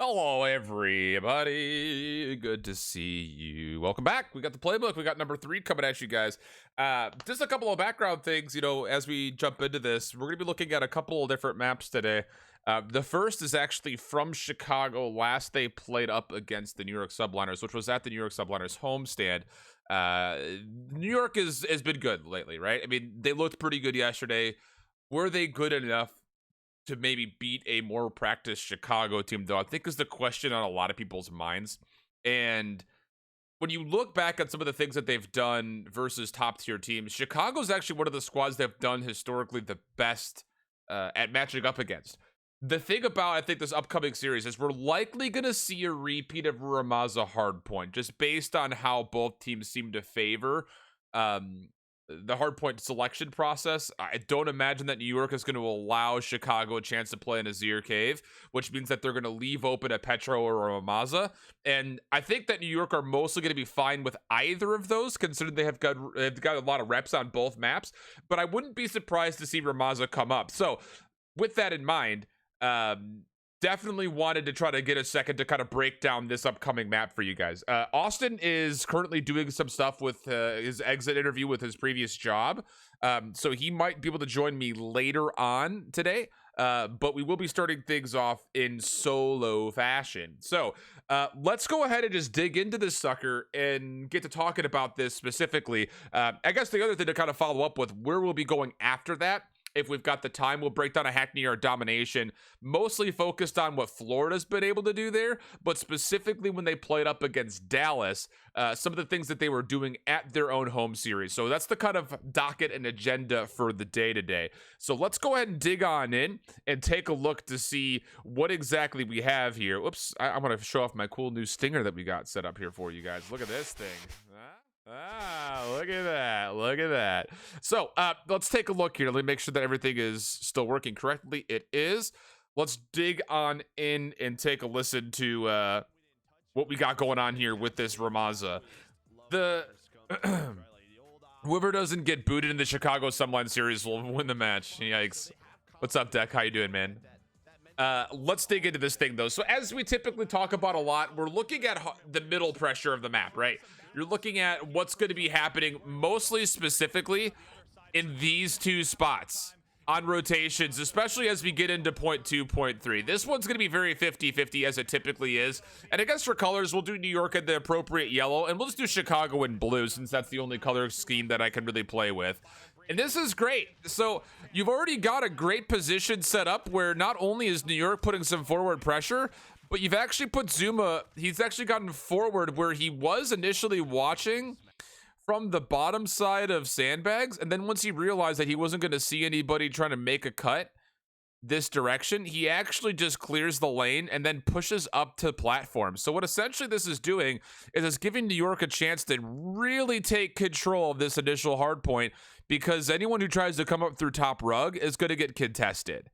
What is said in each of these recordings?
Hello, everybody. Good to see you. Welcome back. We got the playbook. We got number 3 coming at you guys. Just a couple of background things, as we jump into this. We're going to be looking at a couple of different maps today. The first is actually from Chicago. Last they played up against the New York Subliners, which was at the New York Subliners homestand. New York has been good lately, right? I mean, they looked pretty good yesterday. Were they good enough to maybe beat a more practiced Chicago team, though, I think is the question on a lot of people's minds. And when you look back at some of the things that they've done versus top tier teams, Chicago's actually one of the squads they've done historically the best at matching up against. The thing about, I think, this upcoming series is we're likely going to see a repeat of Ramaza hardpoint, just based on how both teams seem to favor the hardpoint selection process. I don't imagine that New York is going to allow Chicago a chance to play in a Zir Cave, which means that they're going to leave open a Petro or a Ramaza. And I think that New York are mostly going to be fine with either of those, considering they've got a lot of reps on both maps. But I wouldn't be surprised to see Ramaza come up. So with that in mind, definitely wanted to try to get a second to kind of break down this upcoming map for you guys. Austin is currently doing some stuff with his exit interview with his previous job. So he might be able to join me later on today. But we will be starting things off in solo fashion. So let's go ahead and just dig into this sucker and get to talking about this specifically. I guess the other thing to kind of follow up with where we'll be going after that, if we've got the time, we'll break down a Hackney or domination, mostly focused on what Florida's been able to do there, but specifically when they played up against Dallas, some of the things that they were doing at their own home series. So that's the kind of docket and agenda for the day today. So let's go ahead and dig on in and take a look to see what exactly we have here. Whoops, I want to show off my cool new stinger that we got set up here for you guys. Look at this thing. Look at that. Look at that. So let's take a look here. Let me make sure that everything is still working correctly. It is. Let's dig on in and take a listen to what we got going on here with this Ramaza. The whoever doesn't get booted in the Chicago Sunline series will win the match. Yikes. What's up, Deck? How you doing, man? Let's dig into this thing, though. So as we typically talk about a lot, we're looking at the middle pressure of the map, right? You're looking at what's going to be happening mostly specifically in these two spots on rotations, especially as we get into point 2, point 3. This one's going to be very 50-50 as it typically is. And I guess for colors, we'll do New York in the appropriate yellow, and we'll just do Chicago in blue since that's the only color scheme that I can really play with. And this is great. So you've already got a great position set up where not only is New York putting some forward pressure, but you've actually put Zuma, he's actually gotten forward where he was initially watching from the bottom side of sandbags. And then once he realized that he wasn't going to see anybody trying to make a cut this direction, he actually just clears the lane and then pushes up to platform. So what essentially this is doing is it's giving New York a chance to really take control of this initial hard point, because anyone who tries to come up through top rug is going to get contested.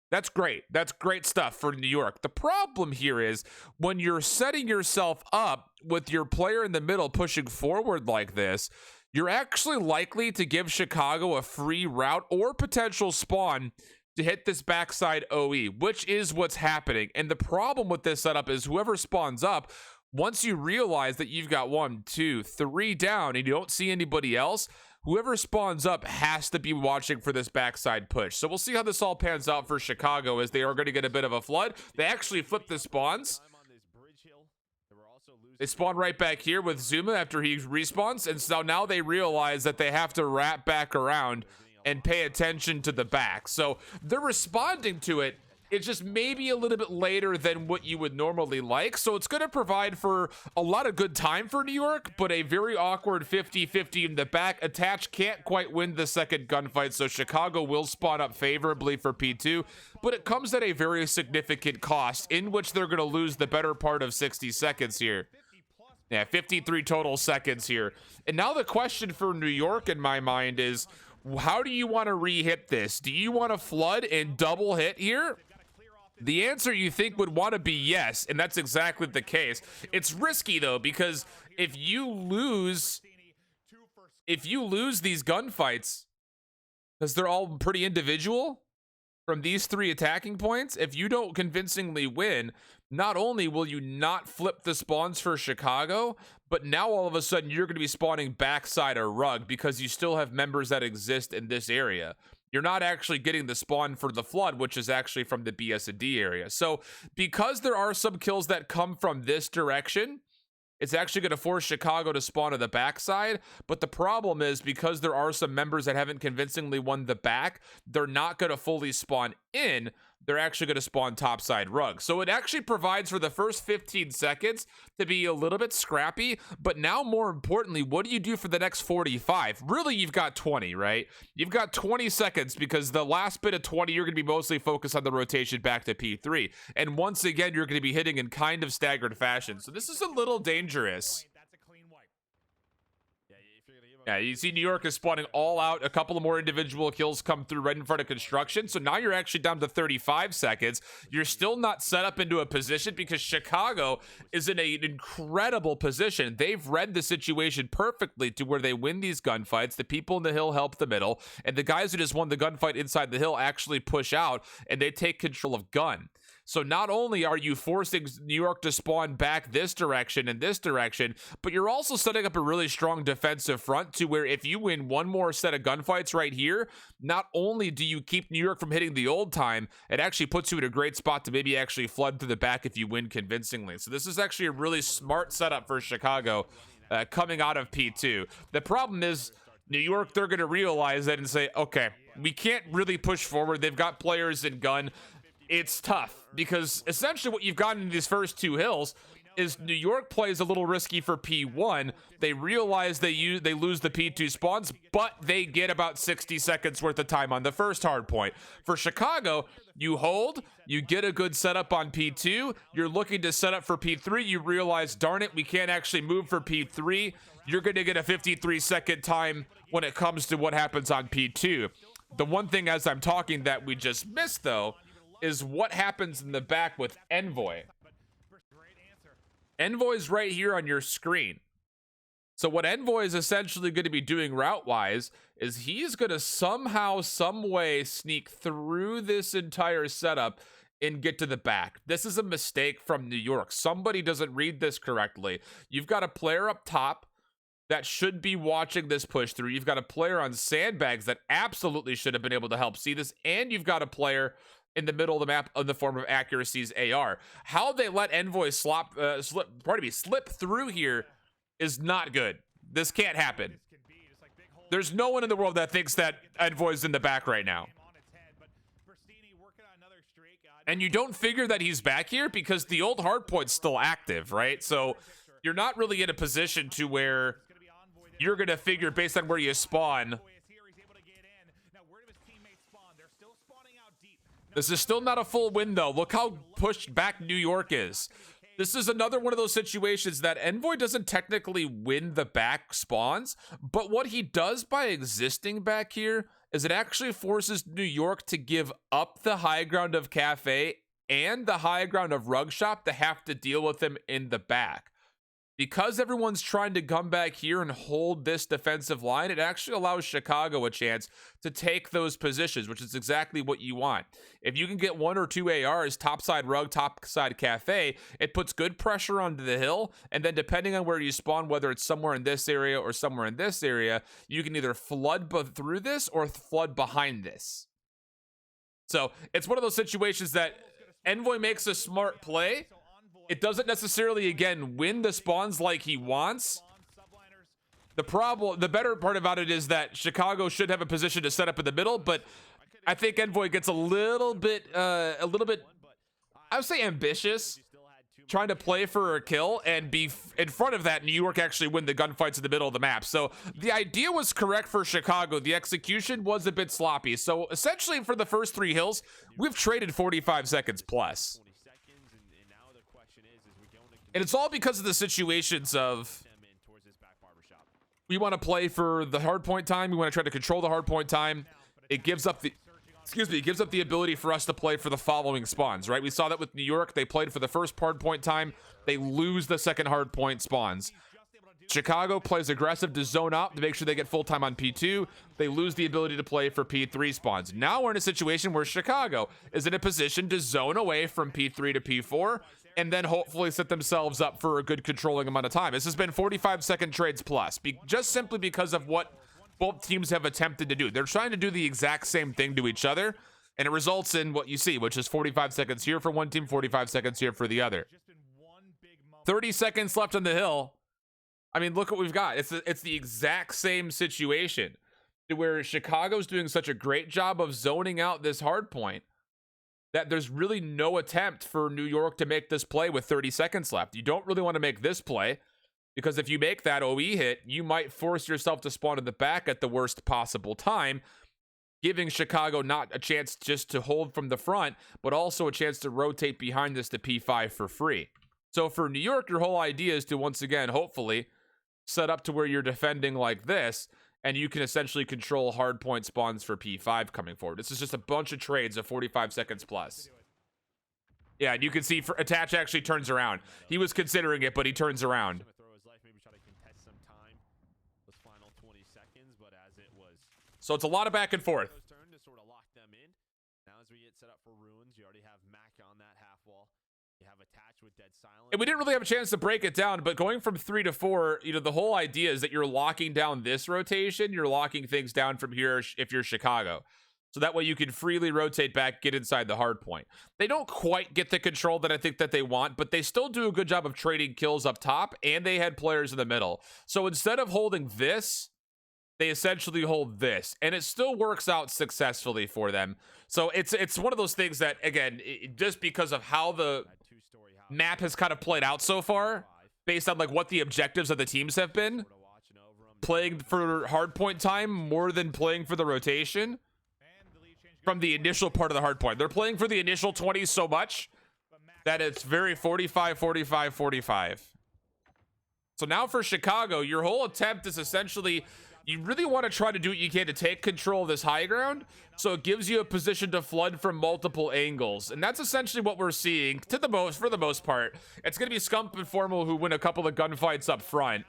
That's great. That's great stuff for New York. The problem here is when you're setting yourself up with your player in the middle pushing forward like this, you're actually likely to give Chicago a free route or potential spawn to hit this backside OE, which is what's happening. And the problem with this setup is whoever spawns up, once you realize that you've got 1, 2, 3 down and you don't see anybody else, whoever spawns up has to be watching for this backside push. So we'll see how this all pans out for Chicago, as they are going to get a bit of a flood. They actually flip the spawns. They spawn right back here with Zuma after he respawns. And so now they realize that they have to wrap back around and pay attention to the back. So they're responding to it. It's just maybe a little bit later than what you would normally like. So it's going to provide for a lot of good time for New York, but a very awkward 50-50 in the back. Attach can't quite win the second gunfight, so Chicago will spawn up favorably for P2, but it comes at a very significant cost in which they're going to lose the better part of 60 seconds here. Yeah, 53 total seconds here. And now the question for New York in my mind is, how do you want to re-hit this? Do you want to flood and double hit here? The answer you think would want to be yes, and that's exactly the case. It's risky though, because if you lose these gunfights, because they're all pretty individual, from these 3 attacking points, if you don't convincingly win, not only will you not flip the spawns for Chicago, but now all of a sudden you're going to be spawning backside or rug because you still have members that exist in this area. You're not actually getting the spawn for the flood, which is actually from the BS&D area. So because there are some kills that come from this direction, it's actually going to force Chicago to spawn to the backside. But the problem is, because there are some members that haven't convincingly won the back, they're not going to fully spawn in. They're actually going to spawn topside rug. So it actually provides for the first 15 seconds to be a little bit scrappy. But now, more importantly, what do you do for the next 45? Really, you've got 20, right? You've got 20 seconds, because the last bit of 20, you're going to be mostly focused on the rotation back to P3. And once again, you're going to be hitting in kind of staggered fashion. So this is a little dangerous. Yeah, you see New York is spawning all out. A couple of more individual kills come through right in front of construction. So now you're actually down to 35 seconds. You're still not set up into a position because Chicago is in an incredible position. They've read the situation perfectly to where they win these gunfights. The people in the hill help the middle, and the guys who just won the gunfight inside the hill actually push out, and they take control of gun. So not only are you forcing New York to spawn back this direction and this direction, but you're also setting up a really strong defensive front to where if you win one more set of gunfights right here, not only do you keep New York from hitting the old time, it actually puts you in a great spot to maybe actually flood through the back if you win convincingly. So this is actually a really smart setup for Chicago coming out of P2. The problem is, New York, they're going to realize that and say, okay, we can't really push forward. They've got players in gun. It's tough because essentially what you've gotten in these first 2 hills is New York plays a little risky for P1. They realize they lose the P2 spawns, but they get about 60 seconds worth of time on the first hard point. For Chicago, you hold, you get a good setup on P2, you're looking to set up for P3, you realize, darn it, we can't actually move for P3. You're going to get a 53-second time when it comes to what happens on P2. The one thing as I'm talking that we just missed, though, is what happens in the back with Envoy. Envoy's right here on your screen. So what Envoy is essentially going to be doing route-wise is he's going to somehow, some way sneak through this entire setup and get to the back. This is a mistake from New York. Somebody doesn't read this correctly. You've got a player up top that should be watching this push through. You've got a player on sandbags that absolutely should have been able to help see this. And you've got a player in the middle of the map in the form of Accuracy's AR. How they let Envoy slip through here is not good. This can't happen. There's no one in the world that thinks that Envoy's in the back right now. And you don't figure that he's back here because the old hardpoint's still active, right? So you're not really in a position to where you're going to figure based on where you spawn. This is still not a full win, though. Look how pushed back New York is. This is another one of those situations that Envoy doesn't technically win the back spawns, but what he does by existing back here is it actually forces New York to give up the high ground of Cafe and the high ground of Rug Shop to have to deal with him in the back. Because everyone's trying to come back here and hold this defensive line, it actually allows Chicago a chance to take those positions, which is exactly what you want. If you can get 1 or 2 ARs, topside Rug, topside Cafe, it puts good pressure onto the hill, and then depending on where you spawn, whether it's somewhere in this area or somewhere in this area, you can either flood through this or flood behind this. So it's one of those situations that Envoy makes a smart play. It doesn't necessarily, again, win the spawns like he wants. The better part about it is that Chicago should have a position to set up in the middle, but I think Envoy gets a little bit, I would say ambitious, trying to play for a kill and be in front of that. New York actually win the gunfights in the middle of the map. So the idea was correct for Chicago. The execution was a bit sloppy. So essentially for the first 3 hills, we've traded 45 seconds plus. And it's all because of the situations of we want to play for the hardpoint time. We want to try to control the hardpoint time. It gives up the, it gives up the ability for us to play for the following spawns, right? We saw that with New York. They played for the first hardpoint time. They lose the second hardpoint spawns. Chicago plays aggressive to zone out to make sure they get full time on P2. They lose the ability to play for P3 spawns. Now we're in a situation where Chicago is in a position to zone away from P3 to P4 and then hopefully set themselves up for a good controlling amount of time. This has been 45-second trades plus, just simply because of what both teams have attempted to do. They're trying to do the exact same thing to each other, and it results in what you see, which is 45 seconds here for one team, 45 seconds here for the other. 30 seconds left on the hill. I mean, look what we've got. It's the exact same situation where Chicago's doing such a great job of zoning out this hard point that there's really no attempt for New York to make this play with 30 seconds left. You don't really want to make this play because if you make that OE hit, you might force yourself to spawn in the back at the worst possible time, giving Chicago not a chance just to hold from the front, but also a chance to rotate behind this to P5 for free. So for New York, your whole idea is to, once again, hopefully set up to where you're defending like this, and you can essentially control hard point spawns for P5 coming forward. This is just a bunch of trades of 45 seconds plus. Yeah, and you can see Attach actually turns around. He was considering it, but he turns around. So it's a lot of back and forth. And we didn't really have a chance to break it down, but going from 3 to 4, you know, the whole idea is that you're locking down this rotation. You're locking things down from here if you're Chicago. So that way you can freely rotate back, get inside the hard point. They don't quite get the control that I think that they want, but they still do a good job of trading kills up top, and they had players in the middle. So instead of holding this, they essentially hold this, and it still works out successfully for them. So it's one of those things that, again, just because of how the map has kind of played out so far, based on like what the objectives of the teams have been, playing for hardpoint time more than playing for the rotation from the initial part of the hardpoint. They're playing for the initial 20 so much that it's very 45, 45, 45. So now for Chicago, your whole attempt is essentially, you really want to try to do what you can to take control of this high ground, so it gives you a position to flood from multiple angles. And that's essentially what we're seeing for the most part. It's going to be Scump and Formal who win a couple of gunfights up front,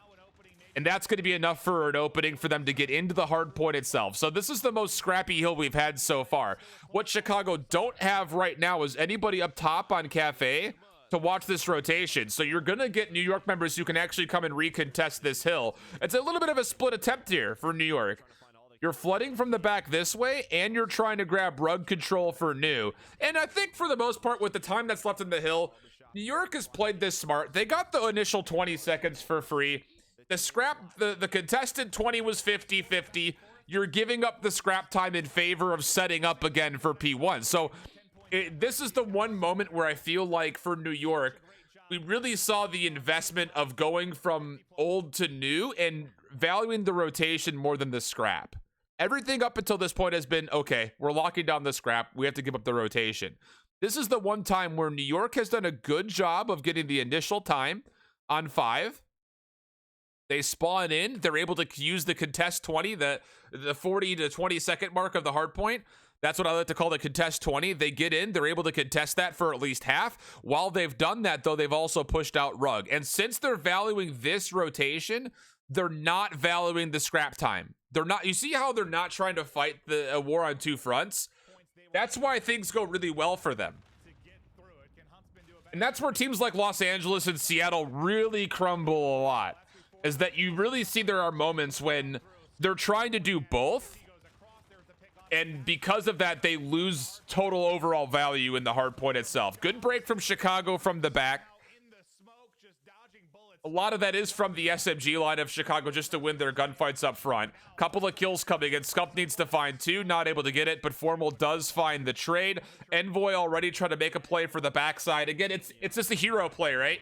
and that's going to be enough for an opening for them to get into the hard point itself. So this is the most scrappy hill we've had so far. What Chicago don't have right now is anybody up top on Cafe to watch this rotation. So you're going to get New York members who can actually come and recontest this hill. It's a little bit of a split attempt here for New York. You're flooding from the back this way, and you're trying to grab rug control for New. And I think for the most part, with the time that's left in the hill, New York has played this smart. They got the initial 20 seconds for free. The scrap, the contested 20 was 50-50. You're giving up the scrap time in favor of setting up again for P1. So this is the one moment where I feel like for New York, we really saw the investment of going from old to new and valuing the rotation more than the scrap. Everything up until this point has been, okay, we're locking down the scrap. We have to give up the rotation. This is the one time where New York has done a good job of getting the initial time on 5. They spawn in. They're able to use the contest 20, the 40 to 20 second mark of the hard point. That's what I like to call the contest 20. They get in. They're able to contest that for at least half. While they've done that, though, they've also pushed out rug. And since they're valuing this rotation, they're not valuing the scrap time. They're not. You see how they're not trying to fight a war on two fronts? That's why things go really well for them. And that's where teams like Los Angeles and Seattle really crumble a lot, is that you really see there are moments when they're trying to do both, and because of that, they lose total overall value in the hard point itself. Good break from Chicago from the back. A lot of that is from the SMG line of Chicago just to win their gunfights up front. Couple of kills coming in. Scump needs to find 2, not able to get it, but Formal does find the trade. Envoy already trying to make a play for the backside. Again, it's just a hero play, right?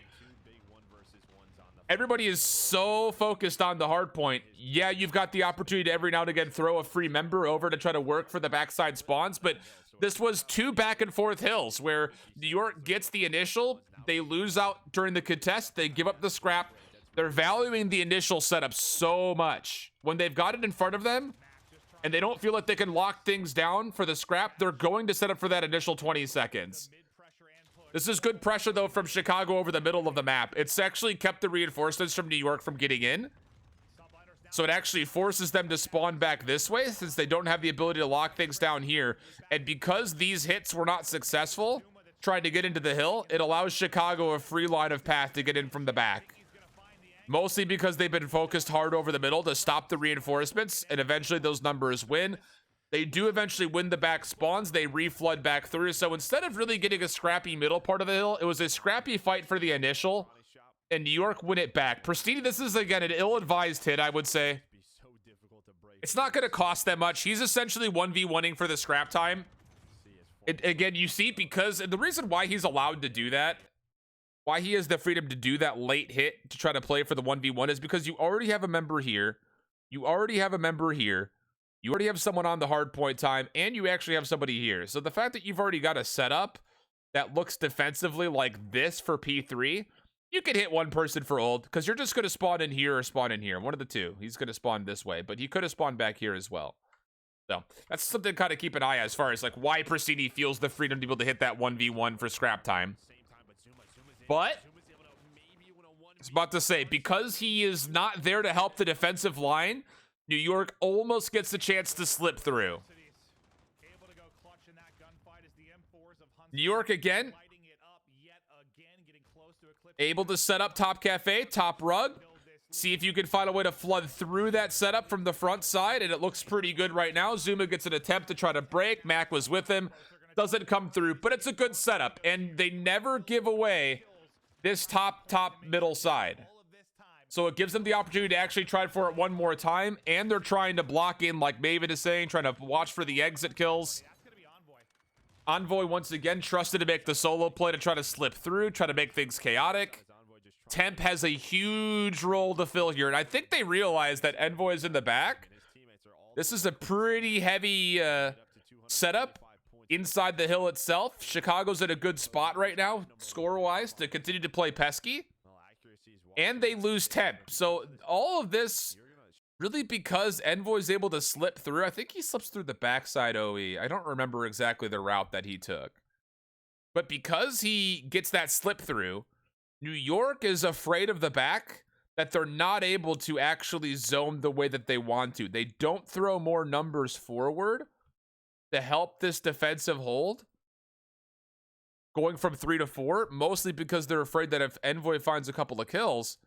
Everybody is so focused on the hard point. Yeah, you've got the opportunity to every now and again throw a free member over to try to work for the backside spawns, but this was 2 back and forth hills where New York gets the initial, they lose out during the contest, they give up the scrap. They're valuing the initial setup so much. When they've got it in front of them and they don't feel like they can lock things down for the scrap, they're going to set up for that initial 20 seconds. This is good pressure, though, from Chicago over the middle of the map. It's actually kept the reinforcements from New York from getting in. So it actually forces them to spawn back this way since they don't have the ability to lock things down here. And because these hits were not successful trying to get into the hill, it allows Chicago a free line of path to get in from the back. Mostly because they've been focused hard over the middle to stop the reinforcements, and eventually those numbers win. They do eventually win the back spawns. They reflood back through. So instead of really getting a scrappy middle part of the hill, it was a scrappy fight for the initial, and New York win it back. Pristini, this is, again, an ill-advised hit, I would say. It's not going to cost that much. He's essentially 1v1ing for the scrap time. Again, you see, because and the reason why he's allowed to do that, why he has the freedom to do that late hit to try to play for the 1v1 is because you already have a member here. You already have a member here. You already have someone on the hard point time, and you actually have somebody here. So the fact that you've already got a setup that looks defensively like this for P3, you could hit one person for ult because you're just going to spawn in here or spawn in here. One of the two. He's going to spawn this way, but he could have spawned back here as well. So that's something to kind of keep an eye on as far as like why Pristini feels the freedom to be able to hit that 1v1 for scrap time. But I was about to say, because he is not there to help the defensive line, New York almost gets the chance to slip through. New York again, able to set up top cafe, top rug. See if you can find a way to flood through that setup from the front side, and it looks pretty good right now. Zuma gets an attempt to try to break. Mac was with him. Doesn't come through, but it's a good setup, and they never give away this top middle side. So it gives them the opportunity to actually try for it one more time, and they're trying to block in, like Maven is saying, trying to watch for the exit kills. Envoy once again trusted to make the solo play to try to slip through, try to make things chaotic. Temp has a huge role to fill here, and I think they realize that Envoy is in the back. This is a pretty heavy setup inside the hill itself. Chicago's in a good spot right now, score-wise, to continue to play pesky. And they lose Temp. So all of this really because Envoy's able to slip through. I think he slips through the backside OE. I don't remember exactly the route that he took. But because he gets that slip through, New York is afraid of the back that they're not able to actually zone the way that they want to. They don't throw more numbers forward to help this defensive hold going from 3 to 4, mostly because they're afraid that if Envoy finds a couple of kills,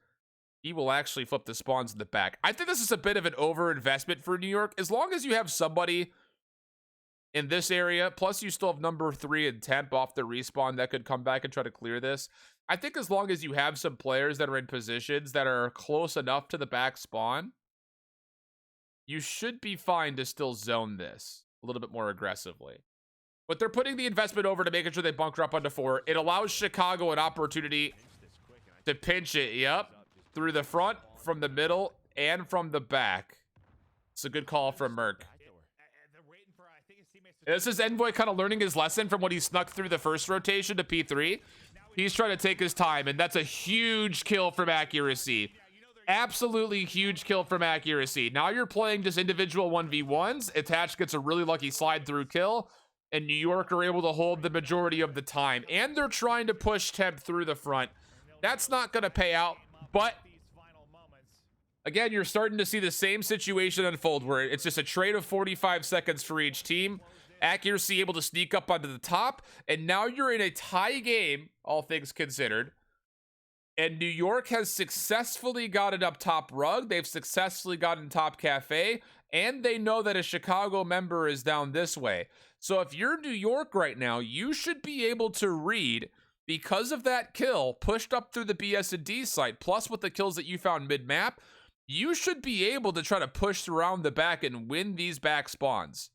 he will actually flip the spawns in the back. I think this is a bit of an overinvestment for New York. As long as you have somebody in this area, plus you still have number 3 and Temp off the respawn that could come back and try to clear this. I think as long as you have some players that are in positions that are close enough to the back spawn, you should be fine to still zone this a little bit more aggressively. But they're putting the investment over to making sure they bunker up onto 4. It allows Chicago an opportunity to pinch it, yep, through the front, from the middle, and from the back. It's a good call from Merc. This is Envoy kind of learning his lesson from when he snuck through the first rotation to P3. He's trying to take his time, and that's a huge kill from accuracy. Absolutely huge kill from accuracy. Now you're playing just individual 1v1s. Attached gets a really lucky slide through kill, and New York are able to hold the majority of the time. And they're trying to push Temp through the front. That's not going to pay out, but again, you're starting to see the same situation unfold where it's just a trade of 45 seconds for each team. Accuracy able to sneak up onto the top, and now you're in a tie game, all things considered. And New York has successfully gotten up top rug. They've successfully gotten top cafe, and they know that a Chicago member is down this way. So if you're New York right now, you should be able to read, because of that kill pushed up through the BS&D site, plus with the kills that you found mid-map, you should be able to try to push around the back and win these back spawns.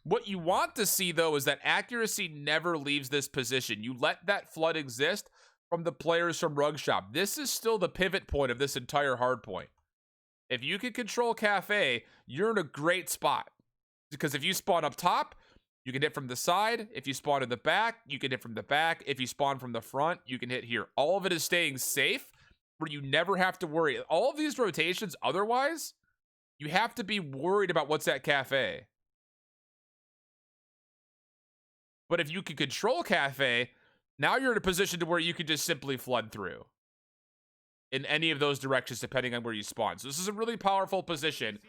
What you want to see, though, is that accuracy never leaves this position. You let that flood exist from the players from Rug Shop. This is still the pivot point of this entire hard point. If you can control cafe, you're in a great spot. Because if you spawn up top, you can hit from the side. If you spawn in the back, you can hit from the back. If you spawn from the front, you can hit here. All of it is staying safe, where you never have to worry. All of these rotations, otherwise, you have to be worried about what's at cafe. But if you can control cafe, Now you're in a position to where you could just simply flood through in any of those directions, depending on where you spawn. So this is a really powerful position,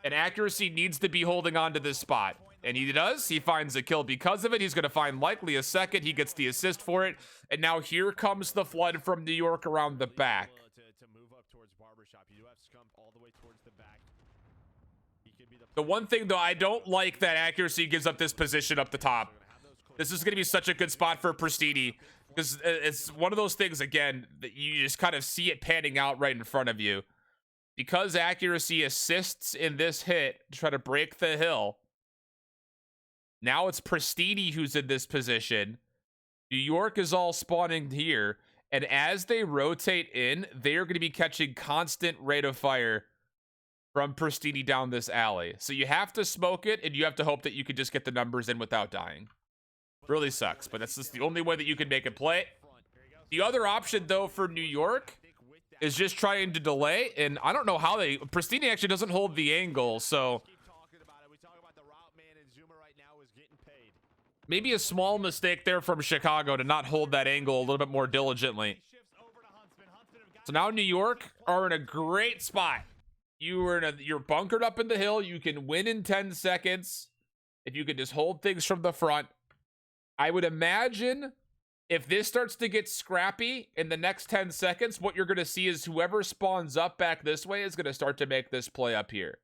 and accuracy needs to be holding on to this spot. And he does. He finds a kill because of it. He's going to find likely a second. He gets the assist for it. And now here comes the flood from New York around the back. The one thing, though, I don't like that accuracy gives up this position up the top. This is going to be such a good spot for Pristini, because it's one of those things, again, that you just kind of see it panning out right in front of you. Because accuracy assists in this hit to try to break the hill, now it's Pristini who's in this position. New York is all spawning here, and as they rotate in, they're going to be catching constant rate of fire from Pristini down this alley. So you have to smoke it, and you have to hope that you can just get the numbers in without dying. Really sucks, but that's just the only way that you can make it play. The other option, though, for New York is just trying to delay, and I don't know how they... Pristini actually doesn't hold the angle, so... Maybe a small mistake there from Chicago to not hold that angle a little bit more diligently. So now New York are in a great spot. You're bunkered up in the hill. You can win in 10 seconds if you can just hold things from the front. I would imagine if this starts to get scrappy in the next 10 seconds, what you're going to see is whoever spawns up back this way is going to start to make this play up here.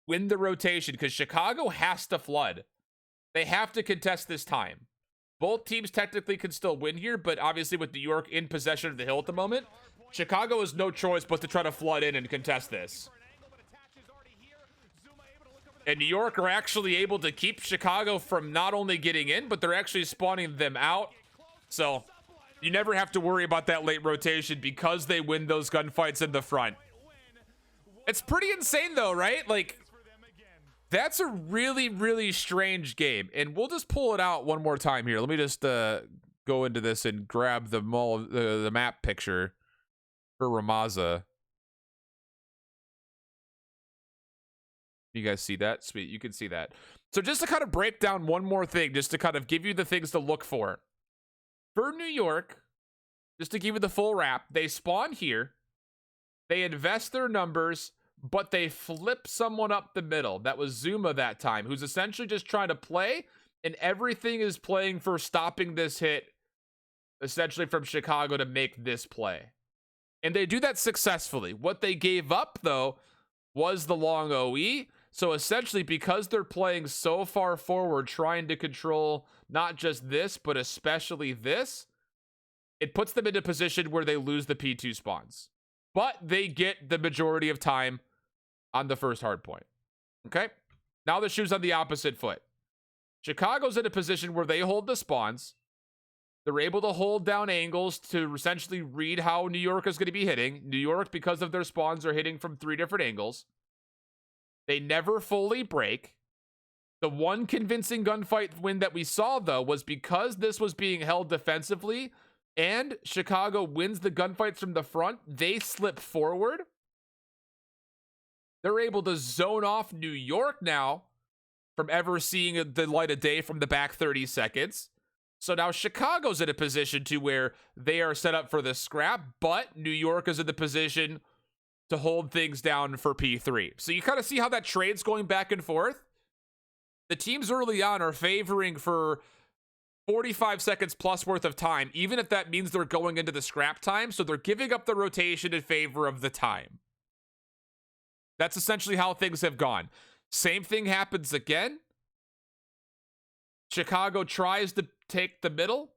Win the rotation, because Chicago has to flood. They have to contest this time. Both teams technically can still win here, but obviously with New York in possession of the hill at the moment, Chicago has no choice but to try to flood in and contest this. And New York are actually able to keep Chicago from not only getting in, but they're actually spawning them out. So you never have to worry about that late rotation because they win those gunfights in the front. It's pretty insane though, right? Like, that's a really, really strange game. And we'll just pull it out one more time here. Let me just go into this and grab the map picture for Ramaza. You guys see that? Sweet, you can see that. So just to kind of break down one more thing, just to kind of give you the things to look for. For New York, just to give you the full wrap, they spawn here. They invest their numbers, but they flip someone up the middle. That was Zuma that time, who's essentially just trying to play, and everything is playing for stopping this hit, essentially from Chicago to make this play. And they do that successfully. What they gave up, though, was the long OE. So essentially, because they're playing so far forward, trying to control not just this, but especially this, it puts them in a position where they lose the P2 spawns. But they get the majority of time on the first hard point. Okay? Now the shoe's on the opposite foot. Chicago's in a position where they hold the spawns. They're able to hold down angles to essentially read how New York is going to be hitting. New York, because of their spawns, are hitting from 3 different angles. They never fully break. The one convincing gunfight win that we saw, though, was because this was being held defensively and Chicago wins the gunfights from the front, they slip forward. They're able to zone off New York now from ever seeing the light of day from the back 30 seconds. So now Chicago's in a position to where they are set up for the scrap, but New York is in the position to hold things down for P3. So you kind of see how that trade's going back and forth. The teams early on are favoring for 45 seconds plus worth of time, even if that means they're going into the scrap time. So they're giving up the rotation in favor of the time. That's essentially how things have gone. Same thing happens again. Chicago tries to take the middle.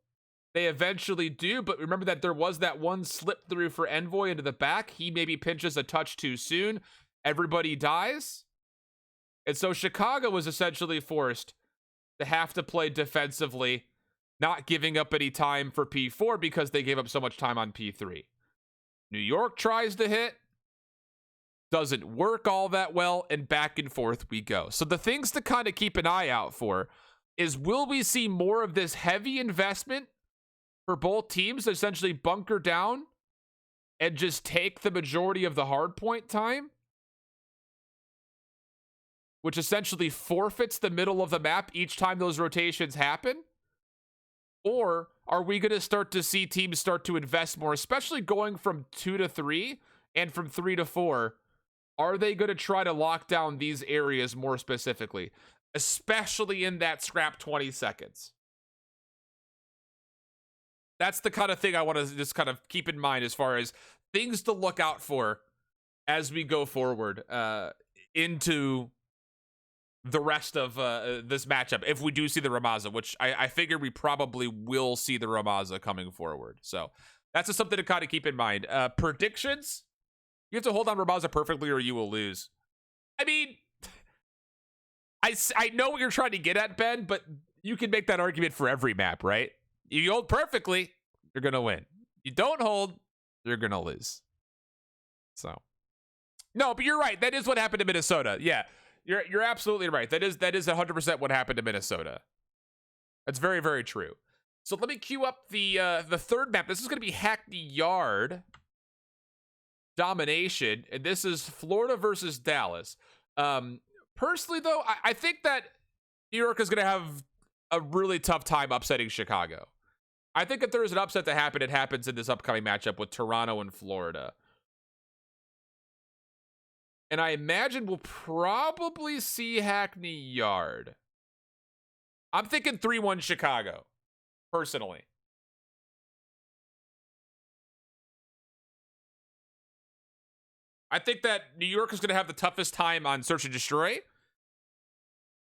They eventually do, but remember that there was that one slip through for Envoy into the back. He maybe pinches a touch too soon. Everybody dies. And so Chicago was essentially forced to have to play defensively, not giving up any time for P4 because they gave up so much time on P3. New York tries to hit. Doesn't work all that well, and back and forth we go. So the things to kind of keep an eye out for is, will we see more of this heavy investment for both teams to essentially bunker down and just take the majority of the hard point time, which essentially forfeits the middle of the map each time those rotations happen? Or are we going to start to see teams start to invest more, especially going from 2 to 3 and from 3 to 4? Are they going to try to lock down these areas more specifically, especially in that scrap 20 seconds? That's the kind of thing I want to just kind of keep in mind as far as things to look out for as we go forward into the rest of this matchup. If we do see the Ramaza, which I figure we probably will see the Ramaza coming forward. So that's just something to kind of keep in mind. Predictions? You have to hold on Ramaza perfectly or you will lose. I mean, I know what you're trying to get at, Ben, but you can make that argument for every map, right? You hold perfectly, you're going to win. You don't hold, you're going to lose. So, no, but you're right. That is what happened to Minnesota. Yeah, you're absolutely right. That is 100% what happened to Minnesota. That's very, very true. So let me queue up the third map. This is going to be Hackney Yard Domination, and this is Florida versus Dallas. Personally, though, I think that New York is going to have a really tough time upsetting Chicago. I think if there is an upset to happen, it happens in this upcoming matchup with Toronto and Florida. And I imagine we'll probably see Hackney Yard. I'm thinking 3-1 Chicago, personally. I think that New York is going to have the toughest time on Search and Destroy,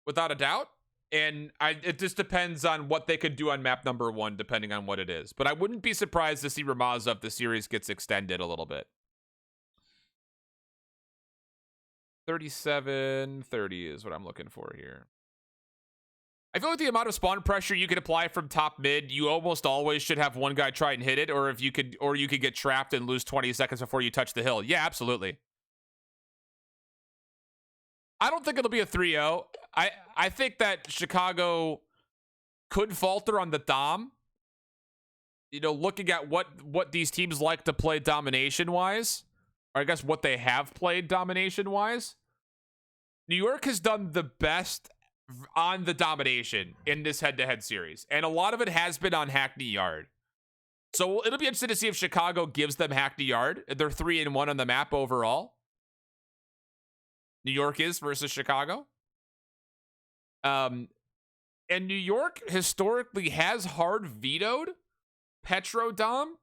without a doubt. And it just depends on what they could do on map number 1, depending on what it is. But I wouldn't be surprised to see Ramaza if the series gets extended a little bit. 37-30 is what I'm looking for here. I feel like the amount of spawn pressure you can apply from top mid, you almost always should have one guy try and hit it, or you could get trapped and lose 20 seconds before you touch the hill. Yeah, absolutely. I don't think it'll be a 3-0. I think that Chicago could falter on the dom. You know, looking at what these teams like to play domination-wise, or I guess what they have played domination-wise. New York has done the best on the domination in this head-to-head series, and a lot of it has been on Hackney Yard. So it'll be interesting to see if Chicago gives them Hackney Yard. They're 3-1 on the map overall. New York is versus Chicago. And New York historically has hard vetoed Petrodome,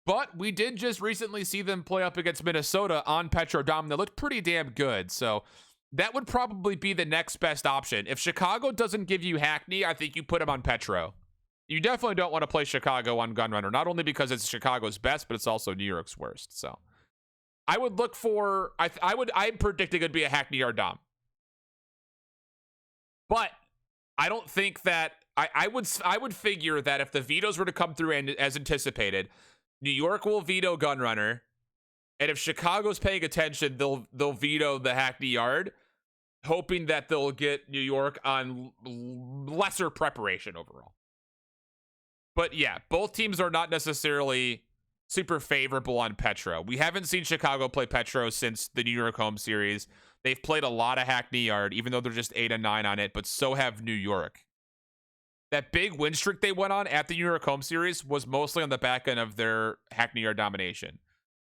but we did just recently see them play up against Minnesota on Petrodome. They looked pretty damn good. So that would probably be the next best option. If Chicago doesn't give you Hackney, I think you put them on Petro. You definitely don't want to play Chicago on Gunrunner, not only because it's Chicago's best, but it's also New York's worst. So I would look for, I'm predicting it'd be a Hackney Yard Dom. But I don't think that, I would figure that if the vetoes were to come through and as anticipated, New York will veto Gunrunner, and if Chicago's paying attention, they'll veto the Hackney Yard, hoping that they'll get New York on lesser preparation overall. But yeah, both teams are not necessarily super favorable on Petro. We haven't seen Chicago play Petro since the New York home series. They've played a lot of Hackney Yard, even though they're just 8-9 on it, but so have New York. That big win streak they went on at the New York home series was mostly on the back end of their Hackney Yard domination,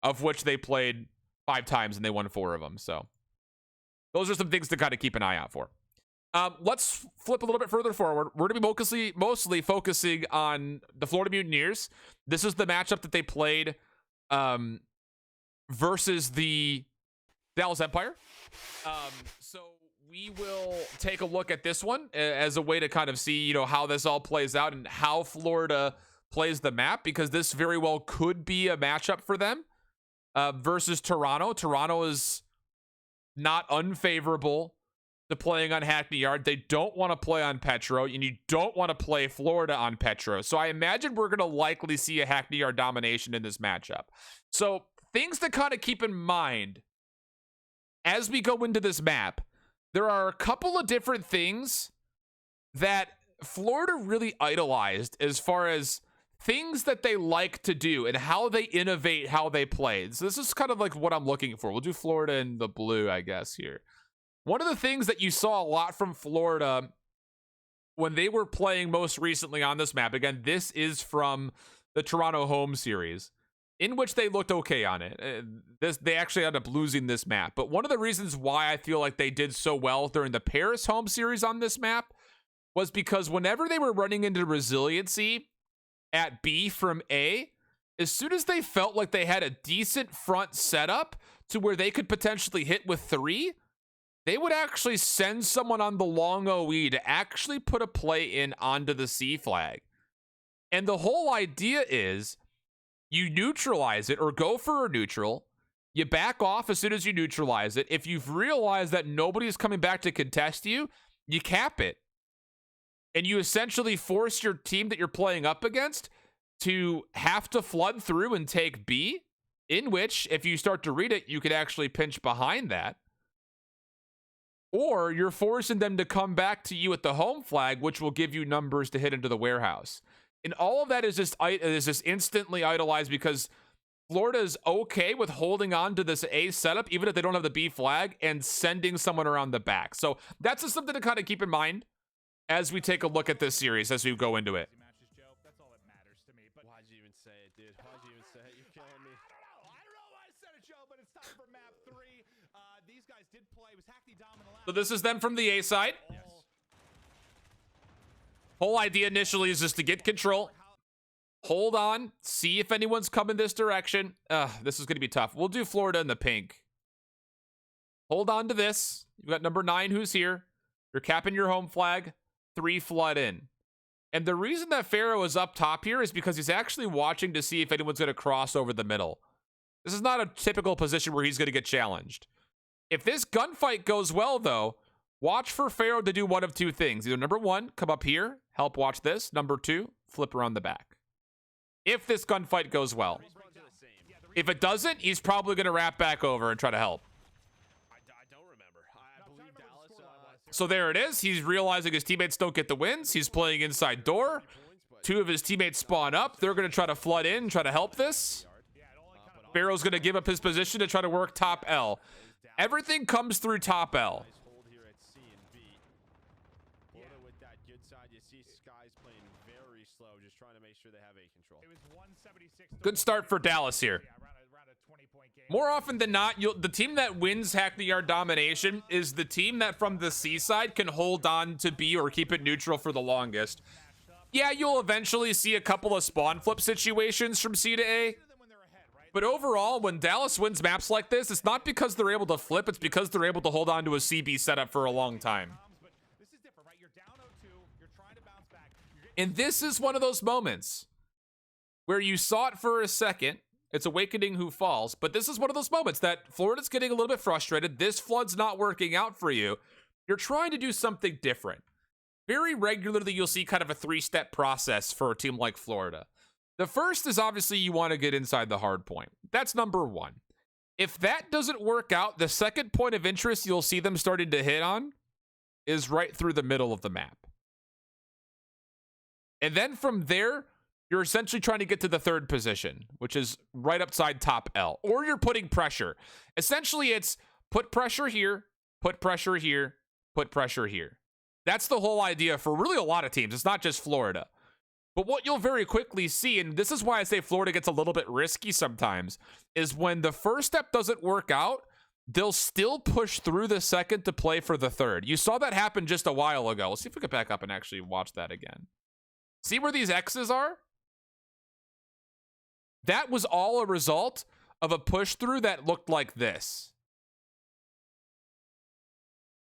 of which they played 5 times and they won 4 of them. So those are some things to kind of keep an eye out for. Let's flip a little bit further forward. We're going to be mostly focusing on the Florida Mutineers. This is the matchup that they played versus the Dallas Empire. So we will take a look at this one as a way to kind of see, how this all plays out and how Florida plays the map, because this very well could be a matchup for them versus Toronto. Toronto is not unfavorable to playing on Hackney Yard. They don't want to play on Petro, and you don't want to play Florida on Petro. So I imagine we're going to likely see a Hackney Yard domination in this matchup. So things to kind of keep in mind as we go into this map, there are a couple of different things that Florida really idolized as far as things that they like to do and how they innovate how they play. So this is kind of like what I'm looking for. We'll do Florida in the blue, I guess, here. One of the things that you saw a lot from Florida when they were playing most recently on this map, again, this is from the Toronto home series, in which they looked okay on it. They actually ended up losing this map. But one of the reasons why I feel like they did so well during the Paris home series on this map was because whenever they were running into resiliency at B from A, as soon as they felt like they had a decent front setup to where they could potentially hit with 3, they would actually send someone on the long OE to actually put a play in onto the C flag. And the whole idea is you neutralize it or go for a neutral. You back off as soon as you neutralize it. If you've realized that nobody's coming back to contest you, you cap it. And you essentially force your team that you're playing up against to have to flood through and take B, in which, if you start to read it, you could actually pinch behind that. Or you're forcing them to come back to you at the home flag, which will give you numbers to hit into the warehouse. And all of that is just instantly idolized because Florida is okay with holding on to this A setup, even if they don't have the B flag, and sending someone around the back. So that's just something to kind of keep in mind as we take a look at this series, as we go into it. That's all that matters to me. But why'd you even say it, dude? Why'd you even say it? You're killing me. I don't know why I said it, Joe, but it's time for map 3. These guys did play. It was Hackney Dom in the last. So this is them from the A side. Yes. Whole idea initially is just to get control. Hold on. See if anyone's coming this direction. This is going to be tough. We'll do Florida in the pink. Hold on to this. You've got number 9 who's here. You're capping your home flag. 3 flood in. And the reason that Pharaoh is up top here is because he's actually watching to see if anyone's going to cross over the middle. This is not a typical position where he's going to get challenged. If this gunfight goes well, though, watch for Pharaoh to do one of 2 things. Either number 1, come up here, help watch this. Number 2, flip around the back. If this gunfight goes well. If it doesn't, he's probably going to wrap back over and try to help. I don't remember. I believe Dallas. So there it is. He's realizing his teammates don't get the wins. He's playing inside door. 2 of his teammates spawn up. They're going to try to flood in, try to help this. Pharaoh's going to give up his position to try to work top L. Everything comes through top L. Good start for Dallas here. More often than not, the team that wins Hackney Yard domination is the team that from the C side can hold on to B or keep it neutral for the longest. Yeah, you'll eventually see a couple of spawn flip situations from C to A. But overall, when Dallas wins maps like this, it's not because they're able to flip, it's because they're able to hold on to a CB setup for a long time. And this is one of those moments where you saw it for a second. It's Awakening who falls, but this is one of those moments that Florida's getting a little bit frustrated. This flood's not working out for you. You're trying to do something different. Very regularly, you'll see kind of a 3-step process for a team like Florida. The first is obviously you want to get inside the hard point. That's number 1. If that doesn't work out, the second point of interest you'll see them starting to hit on is right through the middle of the map. And then from there, you're essentially trying to get to the 3rd position, which is right upside top L. Or you're putting pressure. Essentially, it's put pressure here, put pressure here, put pressure here. That's the whole idea for really a lot of teams. It's not just Florida. But what you'll very quickly see, and this is why I say Florida gets a little bit risky sometimes, is when the first step doesn't work out, they'll still push through the second to play for the 3rd. You saw that happen just a while ago. Let's see if we can back up and actually watch that again. See where these X's are? That was all a result of a push through that looked like this.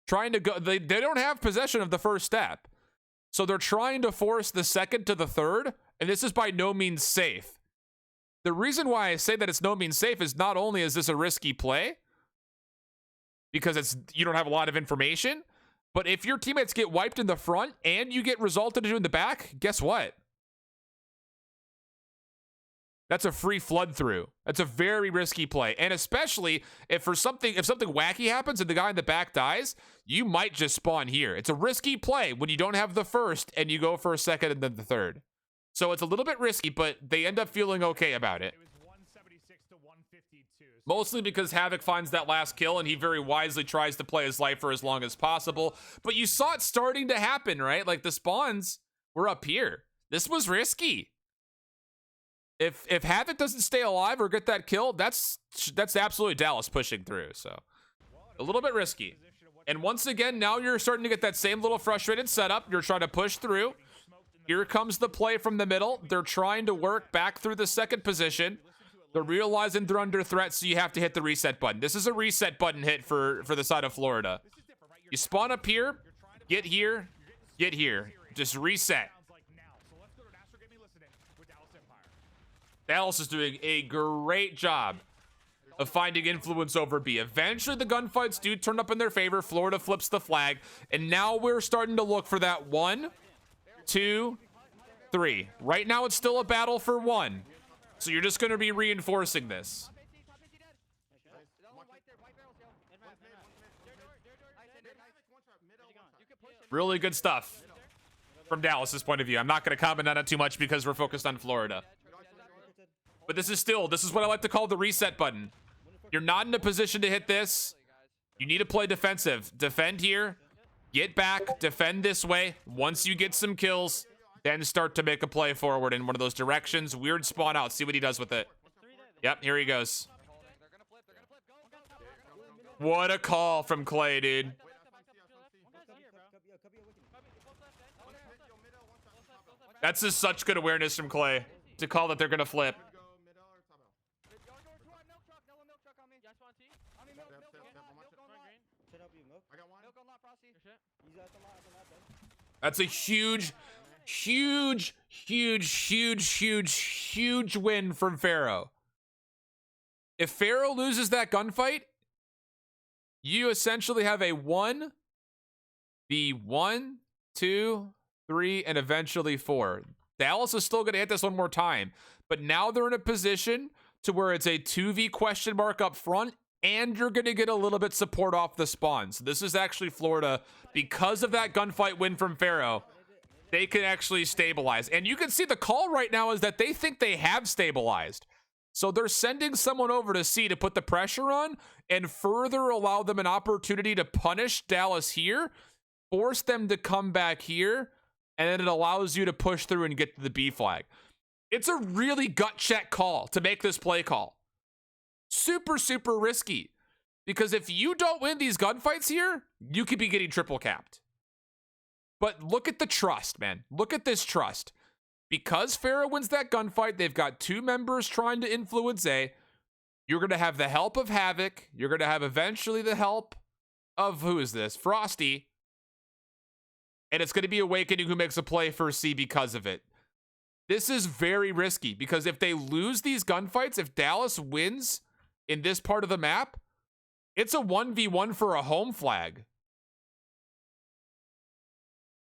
Trying to go, they don't have possession of the first step. So they're trying to force the second to the 3rd, and this is by no means safe. The reason why I say that it's no means safe is not only is this a risky play, because you don't have a lot of information, but if your teammates get wiped in the front and you get resulted into in the back, guess what? That's a free flood through. That's a very risky play. And especially if something wacky happens and the guy in the back dies, you might just spawn here. It's a risky play when you don't have the first and you go for a second and then the 3rd. So it's a little bit risky, but they end up feeling okay about it. It was 176 to 152. Mostly because Havoc finds that last kill and he very wisely tries to play his life for as long as possible. But you saw it starting to happen, right? Like the spawns were up here. This was risky. If Havoc doesn't stay alive or get that kill, that's absolutely Dallas pushing through. So a little bit risky. And once again, now you're starting to get that same little frustrated setup. You're trying to push through. Here comes the play from the middle. They're trying to work back through the second position. They're realizing they're under threat, so you have to hit the reset button. This is a reset button hit for the side of Florida. You spawn up here, get here, get here. Just reset. Dallas is doing a great job of finding influence over B. Eventually, the gunfights do turn up in their favor. Florida flips the flag, and now we're starting to look for that 1, 2, 3. Right now, it's still a battle for 1. So you're just going to be reinforcing this. Really good stuff from Dallas's point of view. I'm not going to comment on it too much because we're focused on Florida. But this is what I like to call the reset button. You're not in a position to hit this. You need to play defensive. Defend here. Get back. Defend this way. Once you get some kills, then start to make a play forward in one of those directions. Weird spawn out. See what he does with it. Yep, here he goes. What a call from Clay, dude. That's just such good awareness from Clay to call that they're going to flip. That's a huge win from Pharaoh. If Pharaoh loses that gunfight, you essentially have a 1, 2, 3, and eventually 4. Dallas is still going to hit this one more time, but now they're in a position to where it's a 2v question mark up front, and you're going to get a little bit support off the spawn. So this is actually Florida, because of that gunfight win from Pharaoh, they can actually stabilize. And you can see the call right now is that they think they have stabilized. So they're sending someone over to C to put the pressure on and further allow them an opportunity to punish Dallas here, force them to come back here, and then it allows you to push through and get to the B flag. It's a really gut check call to make this play call. Super, super risky. Because if you don't win these gunfights here, you could be getting triple capped. But look at the trust, man. Look at this trust. Because Pharaoh wins that gunfight, they've got 2 members trying to influence A. You're going to have the help of Havoc. You're going to have eventually the help of, who is this? Frosty. And it's going to be Awakening who makes a play for C because of it. This is very risky because if they lose these gunfights, if Dallas wins in this part of the map, it's a 1v1 for a home flag.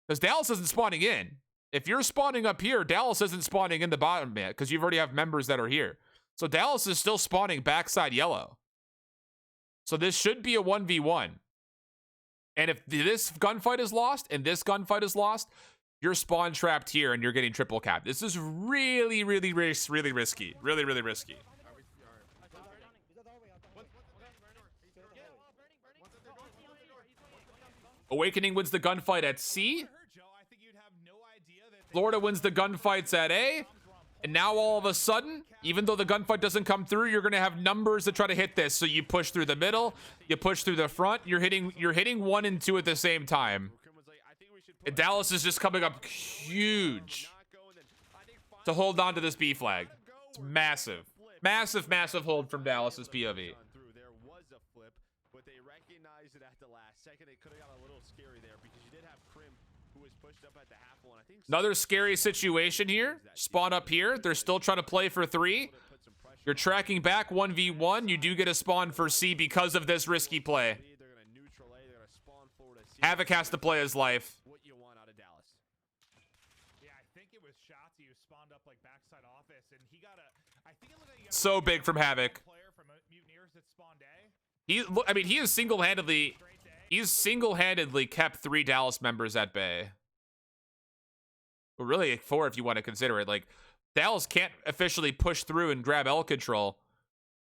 Because Dallas isn't spawning in. If you're spawning up here, Dallas isn't spawning in the bottom yet because you've already have members that are here. So Dallas is still spawning backside yellow. So this should be a 1v1. And if this gunfight is lost and this gunfight is lost, you're spawn trapped here and you're getting triple capped. This is really, really risky. Really, really risky. Awakening wins the gunfight at C. Florida wins the gunfights at A. And now all of a sudden, even though the gunfight doesn't come through, you're going to have numbers that try to hit this. So you push through the middle, you push through the front, you're hitting 1 and 2 at the same time. And Dallas is just coming up huge to hold on to this B flag. It's massive. Massive, massive hold from Dallas's POV. But they recognized it at the last second. It could have got a little scary there because you did have Krim, who was pushed up at the half one. I think another scary situation here. Spawn up here. They're still trying to play for 3. You're tracking back 1v1. You do get a spawn for C because of this risky play. Havoc has to play his life. What you want out of Dallas? Yeah, I think it was Shotzi who spawned up like backside office, and he got a. I think it looked like he got so big from Havoc. Player from Mutineers that spawned A. I mean, he is single-handedly. He's single-handedly kept 3 Dallas members at bay. Well, really 4 if you want to consider it. Like, Dallas can't officially push through and grab L control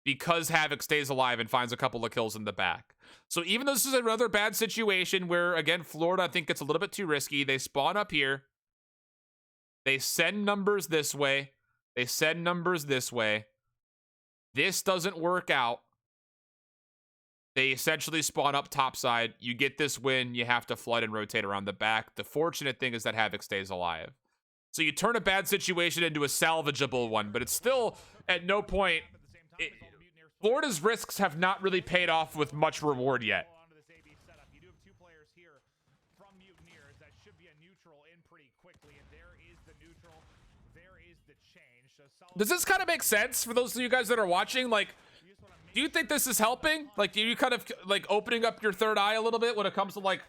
because Havoc stays alive and finds a couple of kills in the back. So even though this is another bad situation where, again, Florida, I think, gets a little bit too risky. They spawn up here. They send numbers this way. They send numbers this way. This doesn't work out. They essentially spawn up topside. You get this win. You have to flood and rotate around the back. The fortunate thing is that Havoc stays alive. So you turn a bad situation into a salvageable one, but it's still at no point... Florida's risks have not really paid off with much reward yet. You do have two players here from Mutineers that should be a neutral in pretty quickly, and there is the neutral. There is the change. Does this kind of make sense for those of you guys that are watching? Like, do you think this is helping? Like, do you kind of like opening up your third eye a little bit when it comes to like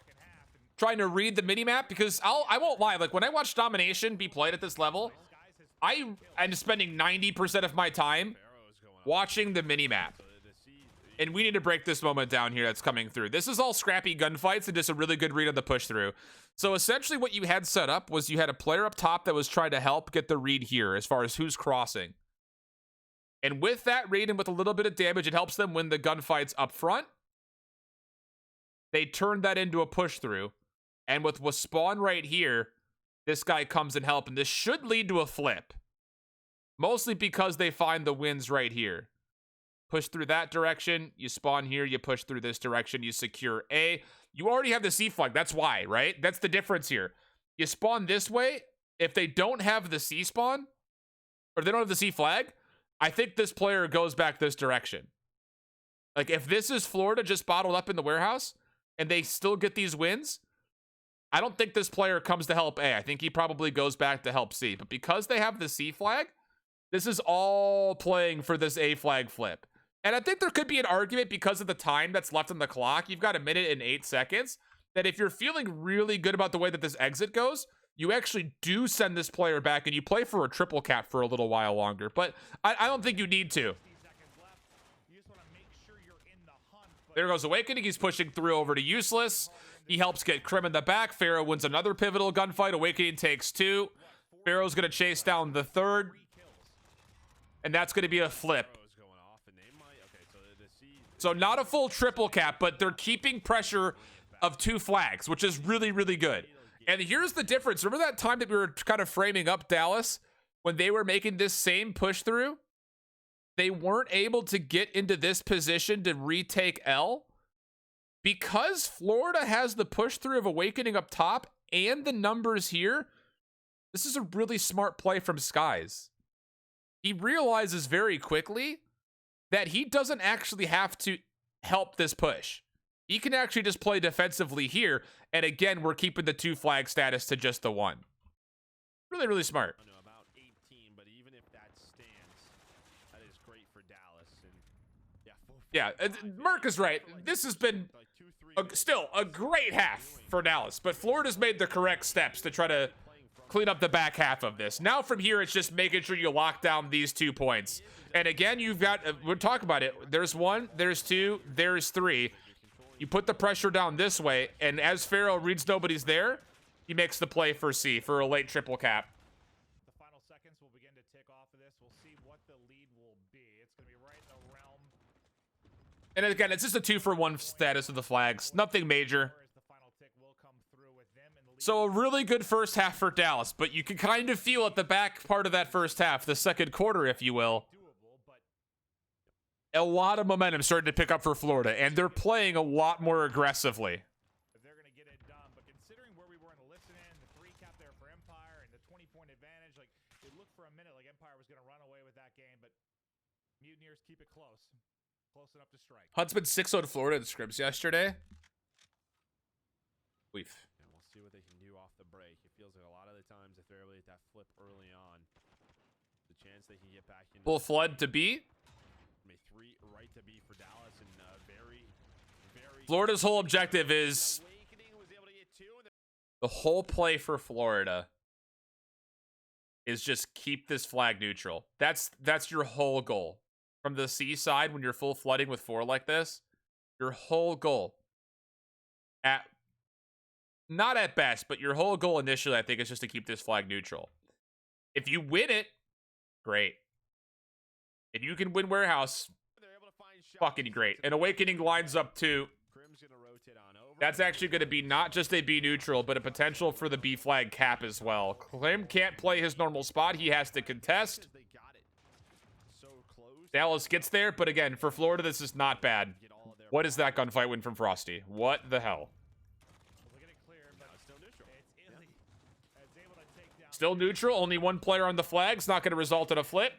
trying to read the minimap? Because I won't lie, like when I watch Domination be played at this level, I'm spending 90% of my time watching the minimap. And we need to break this moment down here that's coming through. This is all scrappy gunfights and just a really good read on the push through. So essentially what you had set up was you had a player up top that was trying to help get the read here as far as who's crossing. And with that read and with a little bit of damage, it helps them win the gunfights up front. They turned that into a push through. And with spawn right here, this guy comes and help. And this should lead to a flip. Mostly because they find the wins right here. Push through that direction. You spawn here. You push through this direction. You secure A. You already have the C flag. That's why, right? That's the difference here. You spawn this way. If they don't have the C spawn, or they don't have the C flag, I think this player goes back this direction. Like, if this is Florida just bottled up in the warehouse, and they still get these wins, I don't think this player comes to help A. I think he probably goes back to help C. But because they have the C flag, this is all playing for this A flag flip. And I think there could be an argument because of the time that's left on the clock. You've got 1 minute and 8 seconds. That if you're feeling really good about the way that this exit goes, you actually do send this player back and you play for a triple cap for a little while longer. But I don't think you need to. There goes Awakening. He's pushing through over to Useless. He helps get Krim in the back. Pharaoh wins another pivotal gunfight. Awakening takes 2. Pharaoh's going to chase down the 3rd. And that's going to be a flip. So not a full triple cap, but they're keeping pressure of 2 flags, which is really, really good. And here's the difference. Remember that time that we were kind of framing up Dallas when they were making this same push through? They weren't able to get into this position to retake L. Because Florida has the push through of Awakening up top and the numbers here, this is a really smart play from Skies. He realizes very quickly that he doesn't actually have to help this push. He can actually just play defensively here. And again, we're keeping the 2 flag status to just the 1. Really, really smart. About 18, but even if that stands, that is great for Dallas. And Merc is right. This has been still a great half for Dallas. But Florida's made the correct steps to try to clean up the back half of this. Now from here, it's just making sure you lock down these 2 points. And again, you've got, we'll talk about it. There's 1, there's 2, there's 3. You put the pressure down this way, and as Pharaoh reads nobody's there, he makes the play for C for a late triple cap. the final seconds will begin to tick off of this. We'll see what the lead will be. It's going to be right in the realm. And again, it's just a 2-for-1 status of the flags. Nothing major. So a really good first half for Dallas, but you can kind of feel at the back part of that first half, the second quarter, if you will, a lot of momentum starting to pick up for Florida, and they're playing a lot more aggressively. They're going to get it done, but considering where we were in the listen-in, the 3 cap there for Empire, and the 20-point advantage, like, it looked for a minute like Empire was going to run away with that game, but Mutineers keep it close. Close enough to strike. Huntsman 6-0 to Florida in the scrims yesterday. We've... See what they can do off the break. It feels like a lot of the times if they're able to get that flip early on, the chance they can get back in. Full flood to B. 3 right to B for Dallas, and very Florida's whole objective is the whole play for Florida is just keep this flag neutral. That's your whole goal. From the C side, when you're full flooding with 4 like this, your whole goal not at best, but your whole goal initially, I think, is just to keep this flag neutral. If you win it, great. If you can win Warehouse, fucking great. And Awakening lines up too. That's actually going to be not just a B neutral, but a potential for the B flag cap as well. Clem can't play his normal spot. He has to contest. Dallas gets there, but again, for Florida, this is not bad. What is that gunfight win from Frosty? What the hell? Still neutral. Only one player on the flag. It's not going to result in a flip.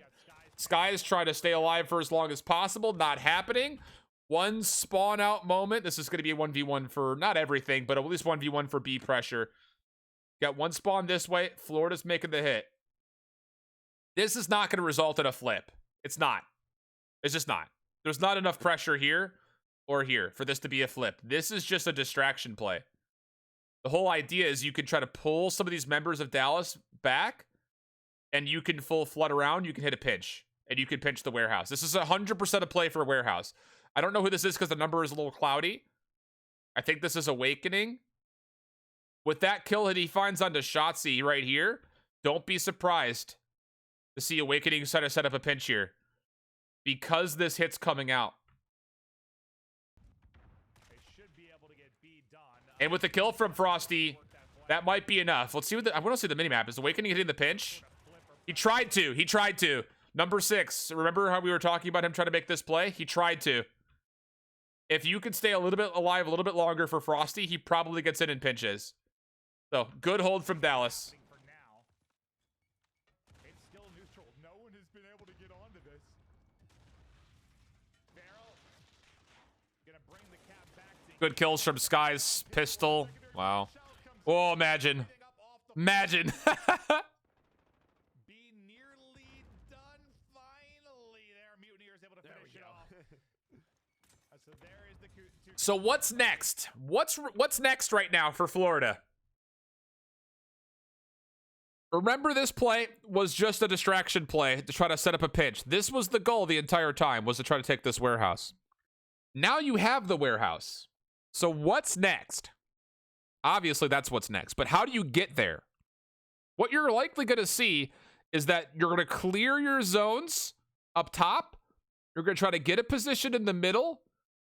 Skies try to stay alive for as long as possible. Not happening. One spawn out moment. This is going to be a 1v1 for not everything, but at least 1v1 for B pressure. Got one spawn this way. Florida's making the hit. This is not going to result in a flip. It's not. It's just not. There's not enough pressure here or here for this to be a flip. This is just a distraction play. The whole idea is you can try to pull some of these members of Dallas back, and you can full flood around. You can hit a pinch, and you can pinch the warehouse. This is 100% a play for a warehouse. I don't know who this is because the number is a little cloudy. I think this is Awakening. With that kill that he finds onto Shotzi right here, don't be surprised to see Awakening try to set up a pinch here, because this hit's coming out. And with the kill from Frosty, that might be enough. Let's see what I want to see the minimap. Is Awakening hitting the pinch? He tried to. He tried to. Number 6. Remember how we were talking about him trying to make this play? He tried to. If you could stay a little bit alive a little bit longer for Frosty, he probably gets in and pinches. So, good hold from Dallas. It's still neutral. No one has been able to get onto this. Barrel gonna bring the cap back to Good kills from Sky's pistol. Wow. Oh, imagine. Imagine. be nearly done finally. There, Mutineers able to finish it off. So there is the So what's next? What's next right now for Florida? Remember, this play was just a distraction play to try to set up a pinch. This was the goal the entire time, was to try to take this warehouse. Now you have the warehouse. So what's next? Obviously, that's what's next. But how do you get there? What you're likely going to see is that you're going to clear your zones up top. You're going to try to get a position in the middle.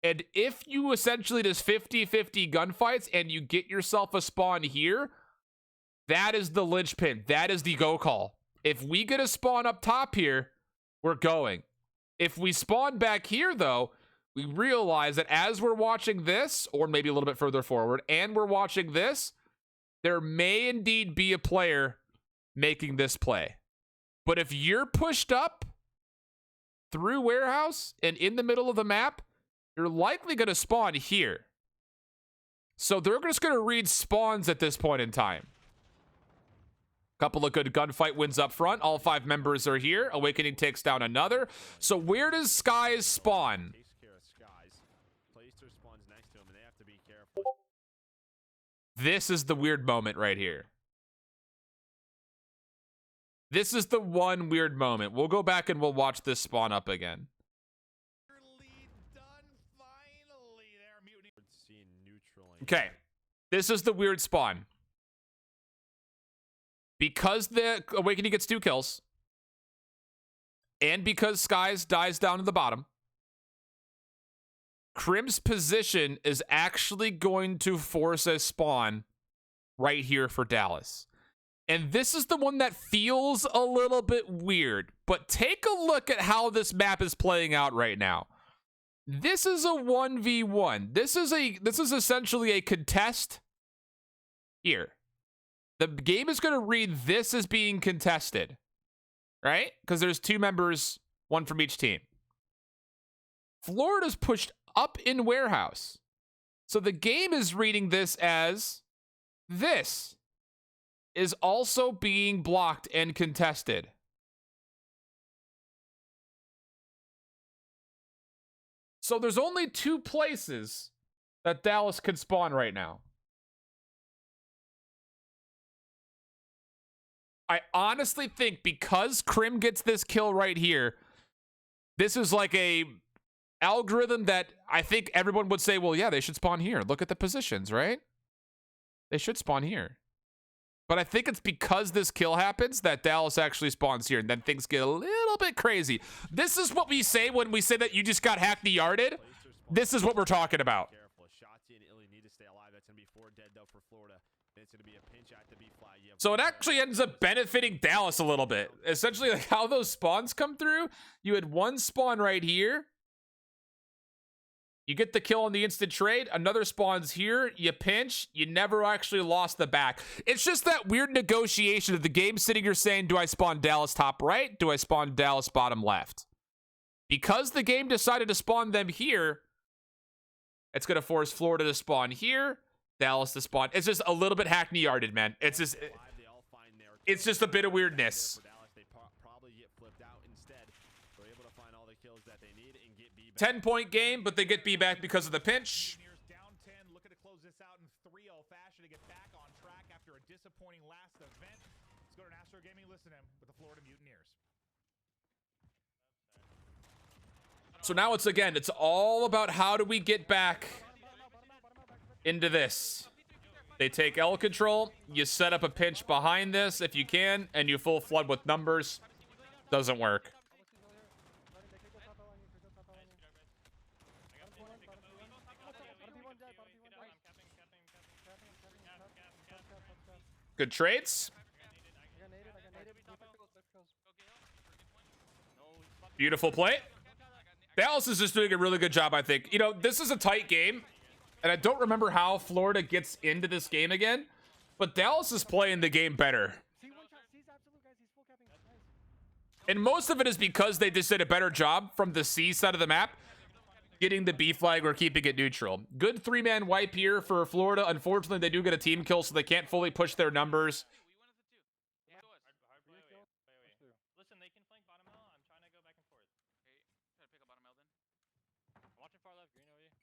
And if you essentially just 50-50 gunfights and you get yourself a spawn here, that is the linchpin. That is the go call. If we get a spawn up top here, we're going. If we spawn back here, though, we realize that as we're watching this, or maybe a little bit further forward, and we're watching this, there may indeed be a player making this play. But if you're pushed up through warehouse and in the middle of the map, you're likely going to spawn here. So they're just going to read spawns at this point in time. Couple of good gunfight wins up front. All 5 members are here. Awakening takes down another. So where does Skies spawn? This is the weird moment right here. This is the one weird moment. We'll go back and we'll watch this spawn up again. Okay. This is the weird spawn. Because the Awakening gets 2 kills, and because Skies dies down to the bottom, Crim's position is actually going to force a spawn right here for Dallas. And this is the one that feels a little bit weird, but take a look at how this map is playing out right now. This is a 1v1. This is essentially a contest here. The game is going to read this as being contested, right? Because there's 2 members, 1 from each team. Florida's pushed up in warehouse. So the game is reading this as this is also being blocked and contested. So there's only 2 places that Dallas can spawn right now. I honestly think because Crim gets this kill right here, this is like a algorithm that I think everyone would say, well, yeah, they should spawn here. Look at the positions, right? They should spawn here. But I think it's because this kill happens that Dallas actually spawns here, and then things get a little bit crazy. This is what we say when we say that you just got hacked the yarded. This is what we're talking about. So it actually ends up benefiting Dallas a little bit. Essentially, like how those spawns come through, you had one spawn right here. You get the kill on the instant trade. Another spawns here. You pinch. You never actually lost the back. It's just that weird negotiation of the game sitting here saying, do I spawn Dallas top right? Do I spawn Dallas bottom left? Because the game decided to spawn them here, it's going to force Florida to spawn here, Dallas to spawn. It's just a little bit hackney-yarded, man. It's just a bit of weirdness. 10-point game, but they get B back because of the pinch. Down 10, looking to close this out in 3-0 fashion to get back on track after a disappointing last event. Let's go to Astro Gaming, listen to him with the Florida Mutineers. So now it's all about how do we get back into this. They take L control, you set up a pinch behind this if you can, and you full flood with numbers. Doesn't work. Good trades. Beautiful play. Dallas is just doing a really good job, I think. You know, this is a tight game, and I don't remember how Florida gets into this game again, but Dallas is playing the game better. And most of it is because they just did a better job from the C side of the map, getting the B flag or keeping it neutral. Good 3-man wipe here for Florida. Unfortunately, they do get a team kill, so they can't fully push their numbers. Listen, they can flank bottom L. I'm trying to go back and forth. Okay, try to pick up bottom L then. I'm watching far left, green over you.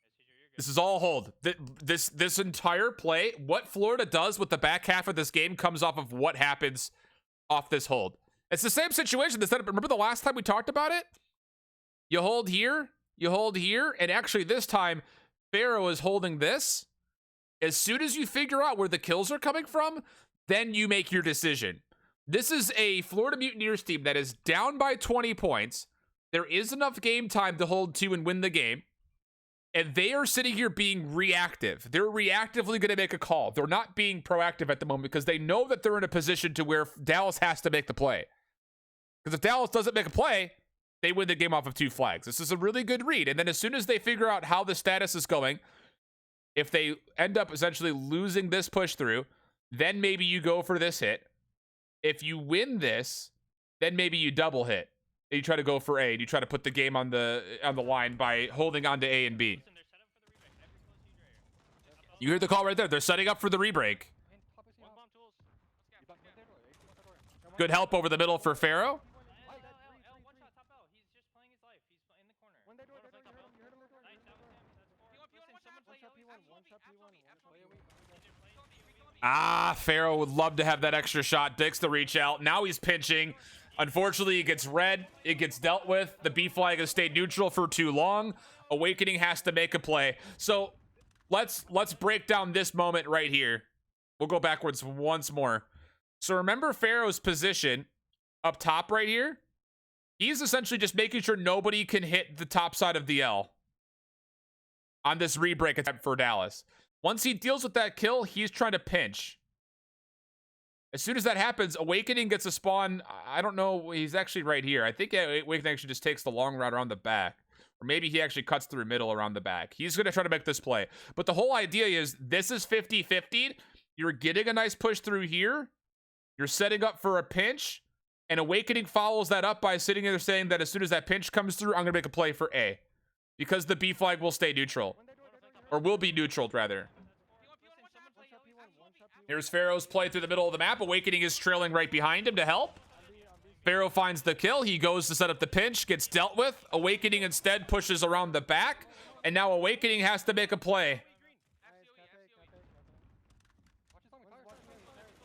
This is all hold. This entire play, what Florida does with the back half of this game comes off of what happens off this hold. It's the same situation. Remember the last time we talked about it? You hold here. You hold here, and actually this time, Pharaoh is holding this. As soon as you figure out where the kills are coming from, then you make your decision. This is a Florida Mutineers team that is down by 20 points. There is enough game time to hold 2 and win the game. And they are sitting here being reactive. They're reactively going to make a call. They're not being proactive at the moment because they know that they're in a position to where Dallas has to make the play. Because if Dallas doesn't make a play, they win the game off of 2 flags. This is a really good read. And then as soon as they figure out how the status is going, if they end up essentially losing this push through, then maybe you go for this hit. If you win this, then maybe you double hit. And you try to go for A. And you try to put the game on the line by holding on to A and B. You hear the call right there. They're setting up for the rebreak. Good help over the middle for Pharaoh. Pharaoh would love to have that extra shot. Dicks to reach out. Now he's pinching. Unfortunately, it gets red. It gets dealt with. The B flag has stayed neutral for too long. Awakening has to make a play. So let's break down this moment right here. We'll go backwards once more. So remember Pharaoh's position up top right here? He's essentially just making sure nobody can hit the top side of the L on this rebreak attempt for Dallas. Once he deals with that kill, he's trying to pinch. As soon as that happens, Awakening gets a spawn. I don't know. He's actually right here. I think Awakening actually just takes the long route around the back. Or maybe he actually cuts through middle around the back. He's going to try to make this play. But the whole idea is this is 50-50. You're getting a nice push through here. You're setting up for a pinch. And Awakening follows that up by sitting there saying that as soon as that pinch comes through, I'm going to make a play for A. Because the B flag will stay neutral. Or will be neutral, rather. Here's Pharaoh's play through the middle of the map. Awakening is trailing right behind him to help. Pharaoh finds the kill. He goes to set up the pinch. Gets dealt with. Awakening instead pushes around the back. And now Awakening has to make a play.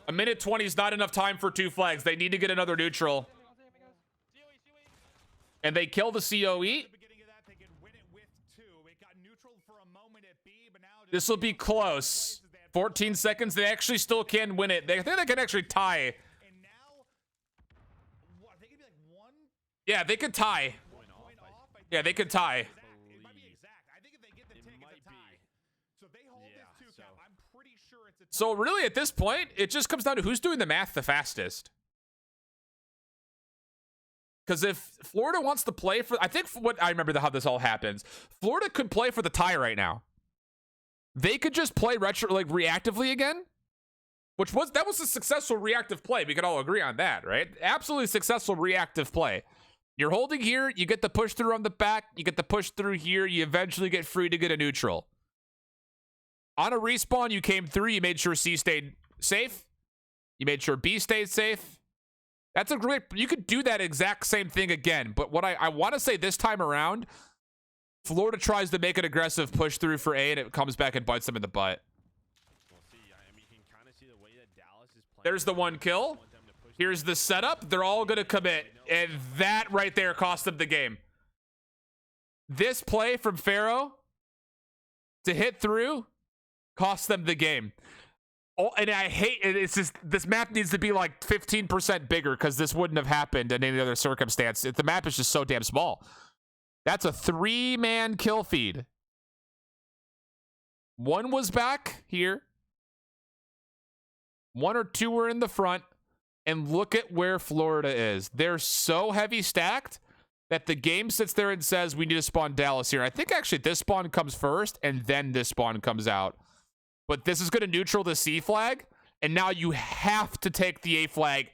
A minute 20 is not enough time for 2 flags. They need to get another neutral. And they kill the COE. This will be close. 14 seconds. They actually still can win it. I think they can actually tie. And now, what, they could be like one Yeah, they could tie. point off. Yeah, they could tie. It might be exact. I think if they get the tick, it's a tie. So if they hold this 2 cap, I'm pretty sure it's a tie. So really, at this point, it just comes down to who's doing the math the fastest. Because if Florida wants to play for, I think what I remember how this all happens. Florida could play for the tie right now. They could just play reactively again, that was a successful reactive play. We could all agree on that, right? Absolutely successful reactive play. You're holding here, you get the push through on the back, you get the push through here, you eventually get free to get a neutral. On a respawn, you came through, you made sure C stayed safe, you made sure B stayed safe. That's a great, you could do that exact same thing again, but what I want to say this time around, Florida tries to make an aggressive push through for A, and it comes back and bites them in the butt. There's the 1 kill. Here's the setup. They're all going to commit, and that right there cost them the game. This play from Pharaoh to hit through cost them the game. Oh, and I hate it. It's just, this map needs to be like 15% bigger because this wouldn't have happened in any other circumstance. The map is just so damn small. That's a 3-man kill feed. One was back here. 1 or 2 were in the front. And look at where Florida is. They're so heavy stacked that the game sits there and says, we need to spawn Dallas here. I think actually this spawn comes first and then this spawn comes out. But this is going to neutral the C flag. And now you have to take the A flag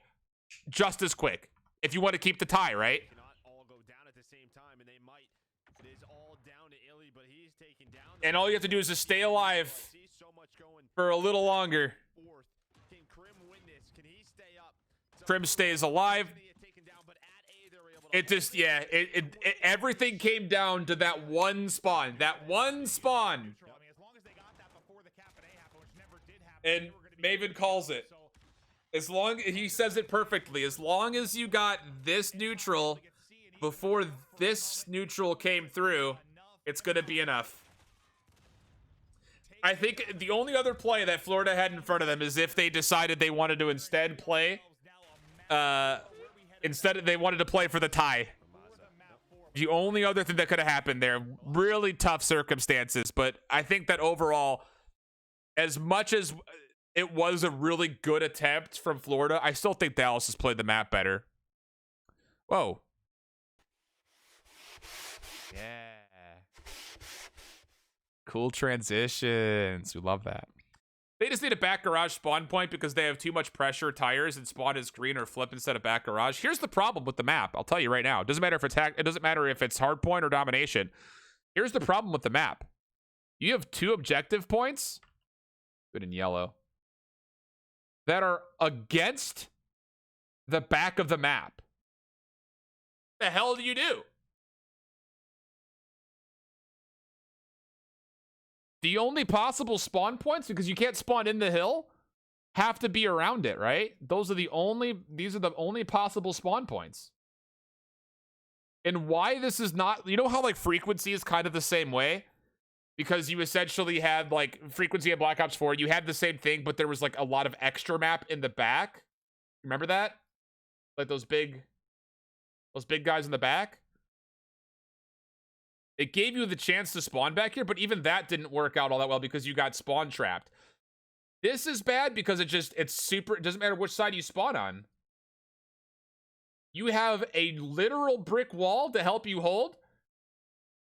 just as quick if you want to keep the tie, right? And all you have to do is just stay alive for a little longer. Crim stays alive. It just, yeah, everything came down to that one spawn. That one spawn. And Maven calls it. As long, he says it perfectly. As long as you got this neutral before this neutral came through, it's going to be enough. I think the only other play that Florida had in front of them is if they decided they wanted to instead play, they wanted to play for the tie. The only other thing that could have happened there. Really tough circumstances, but I think that overall, as much as it was a really good attempt from Florida, I still think Dallas has played the map better. Whoa. Yeah. Cool transitions. We love that. They just need a back garage spawn point because they have too much pressure tires and spawn is green or flip instead of back garage. Here's the problem with the map. I'll tell you right now. It doesn't matter if it's it doesn't matter if it's hard point or domination. Here's the problem with the map. You have 2 objective points, good in yellow, that are against the back of the map. What the hell do you do? The only possible spawn points, because you can't spawn in the hill, have to be around it, right? These are the only possible spawn points. And why this is not, you know how like frequency is kind of the same way? Because you essentially had like frequency at Black Ops 4, you had the same thing, but there was like a lot of extra map in the back. Remember that? Like those big guys in the back? It gave you the chance to spawn back here, but even that didn't work out all that well because you got spawn trapped. This is bad because it doesn't matter which side you spawn on. You have a literal brick wall to help you hold,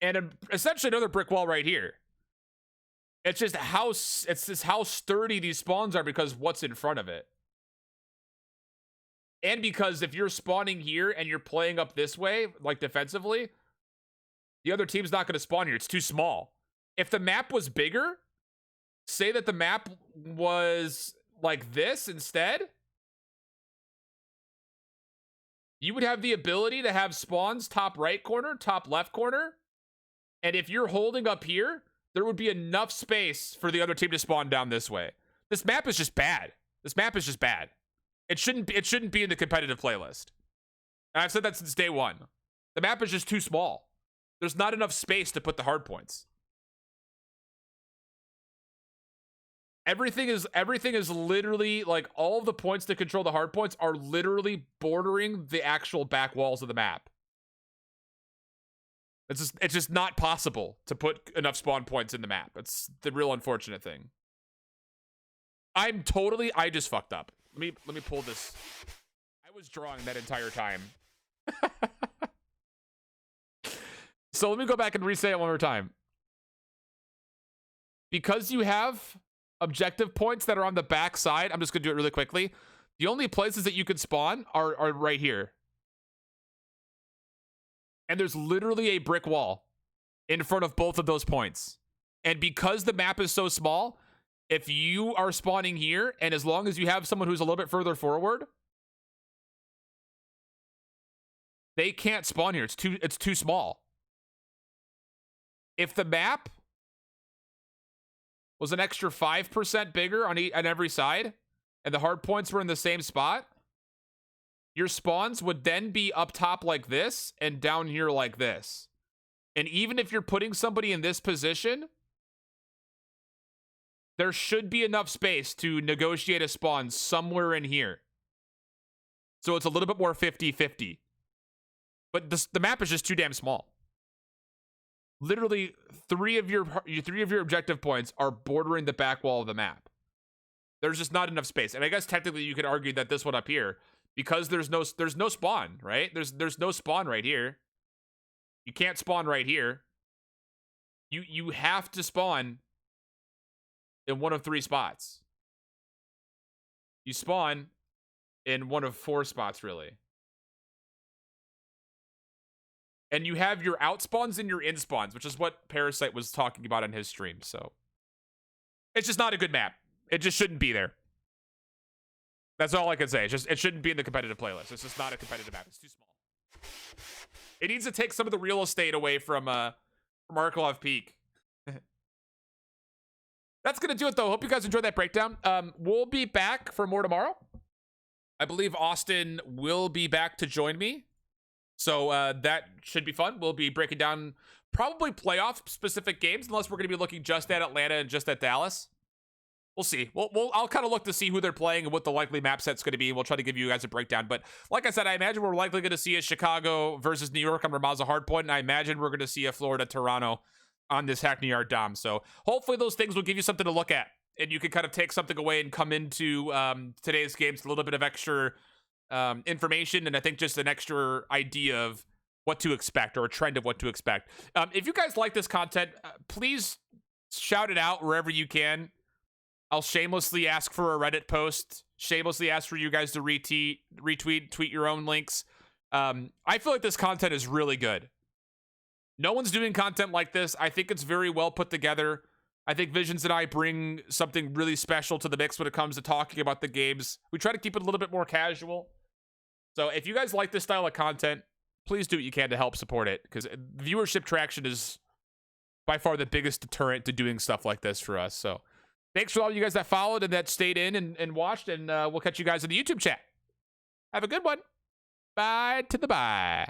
and essentially another brick wall right here. It's just how sturdy these spawns are because what's in front of it. And because if you're spawning here and you're playing up this way, like defensively, the other team's not going to spawn here. It's too small. If the map was bigger, say that the map was like this instead, you would have the ability to have spawns top right corner, top left corner. And if you're holding up here, there would be enough space for the other team to spawn down this way. This map is just bad. This map is just bad. It shouldn't be in the competitive playlist. And I've said that since day one. The map is just too small. There's not enough space to put the hard points. Everything is literally like all of the points to control the hard points are literally bordering the actual back walls of the map. It's just not possible to put enough spawn points in the map. It's the real unfortunate thing. I just fucked up. Let me pull this. I was drawing that entire time. So let me go back and re-say it one more time. Because you have objective points that are on the back side, I'm just gonna do it really quickly. The only places that you can spawn are right here. And there's literally a brick wall in front of both of those points. And because the map is so small, if you are spawning here, and as long as you have someone who's a little bit further forward, they can't spawn here. It's too small. If the map was an extra 5% bigger on every side, and the hard points were in the same spot, your spawns would then be up top like this and down here like this. And even if you're putting somebody in this position, there should be enough space to negotiate a spawn somewhere in here. So it's a little bit more 50-50. But the map is just too damn small. Literally, three of your objective points are bordering the back wall of the map. There's just not enough space. And I guess technically you could argue that this one up here, because there's no spawn, right? There's no spawn right here. You can't spawn right here. You have to spawn in one of 3 spots. You spawn in one of 4 spots, really. And you have your out spawns and your in spawns, which is what Parasite was talking about on his stream. So it's just not a good map. It just shouldn't be there. That's all I can say. It shouldn't be in the competitive playlist. It's just not a competitive map. It's too small. It needs to take some of the real estate away from Arklov Peak. That's gonna do it though. Hope you guys enjoyed that breakdown. We'll be back for more tomorrow. I believe Austin will be back to join me. So that should be fun. We'll be breaking down probably playoff specific games, unless we're going to be looking just at Atlanta and just at Dallas. We'll see. I'll kind of look to see who they're playing and what the likely map set's going to be. We'll try to give you guys a breakdown. But like I said, I imagine we're likely going to see a Chicago versus New York on Ramaza Hardpoint, and I imagine we're going to see a Florida Toronto on this Hackney Yard Dom. So hopefully those things will give you something to look at, and you can kind of take something away and come into today's games with a little bit of extra information, and I think just an extra idea of what to expect, or a trend of what to expect. If you guys like this content, please shout it out wherever you can. I'll shamelessly ask for a Reddit post, shamelessly ask for you guys to retweet, tweet your own links. I feel like this content is really good. No one's doing content like this. I think it's very well put together. I think Visions and I bring something really special to the mix when it comes to talking about the games. We try to keep it a little bit more casual. So if you guys like this style of content, please do what you can to help support it, because viewership traction is by far the biggest deterrent to doing stuff like this for us. So thanks for all you guys that followed and that stayed in and watched, and we'll catch you guys in the YouTube chat. Have a good one. Bye to the bye.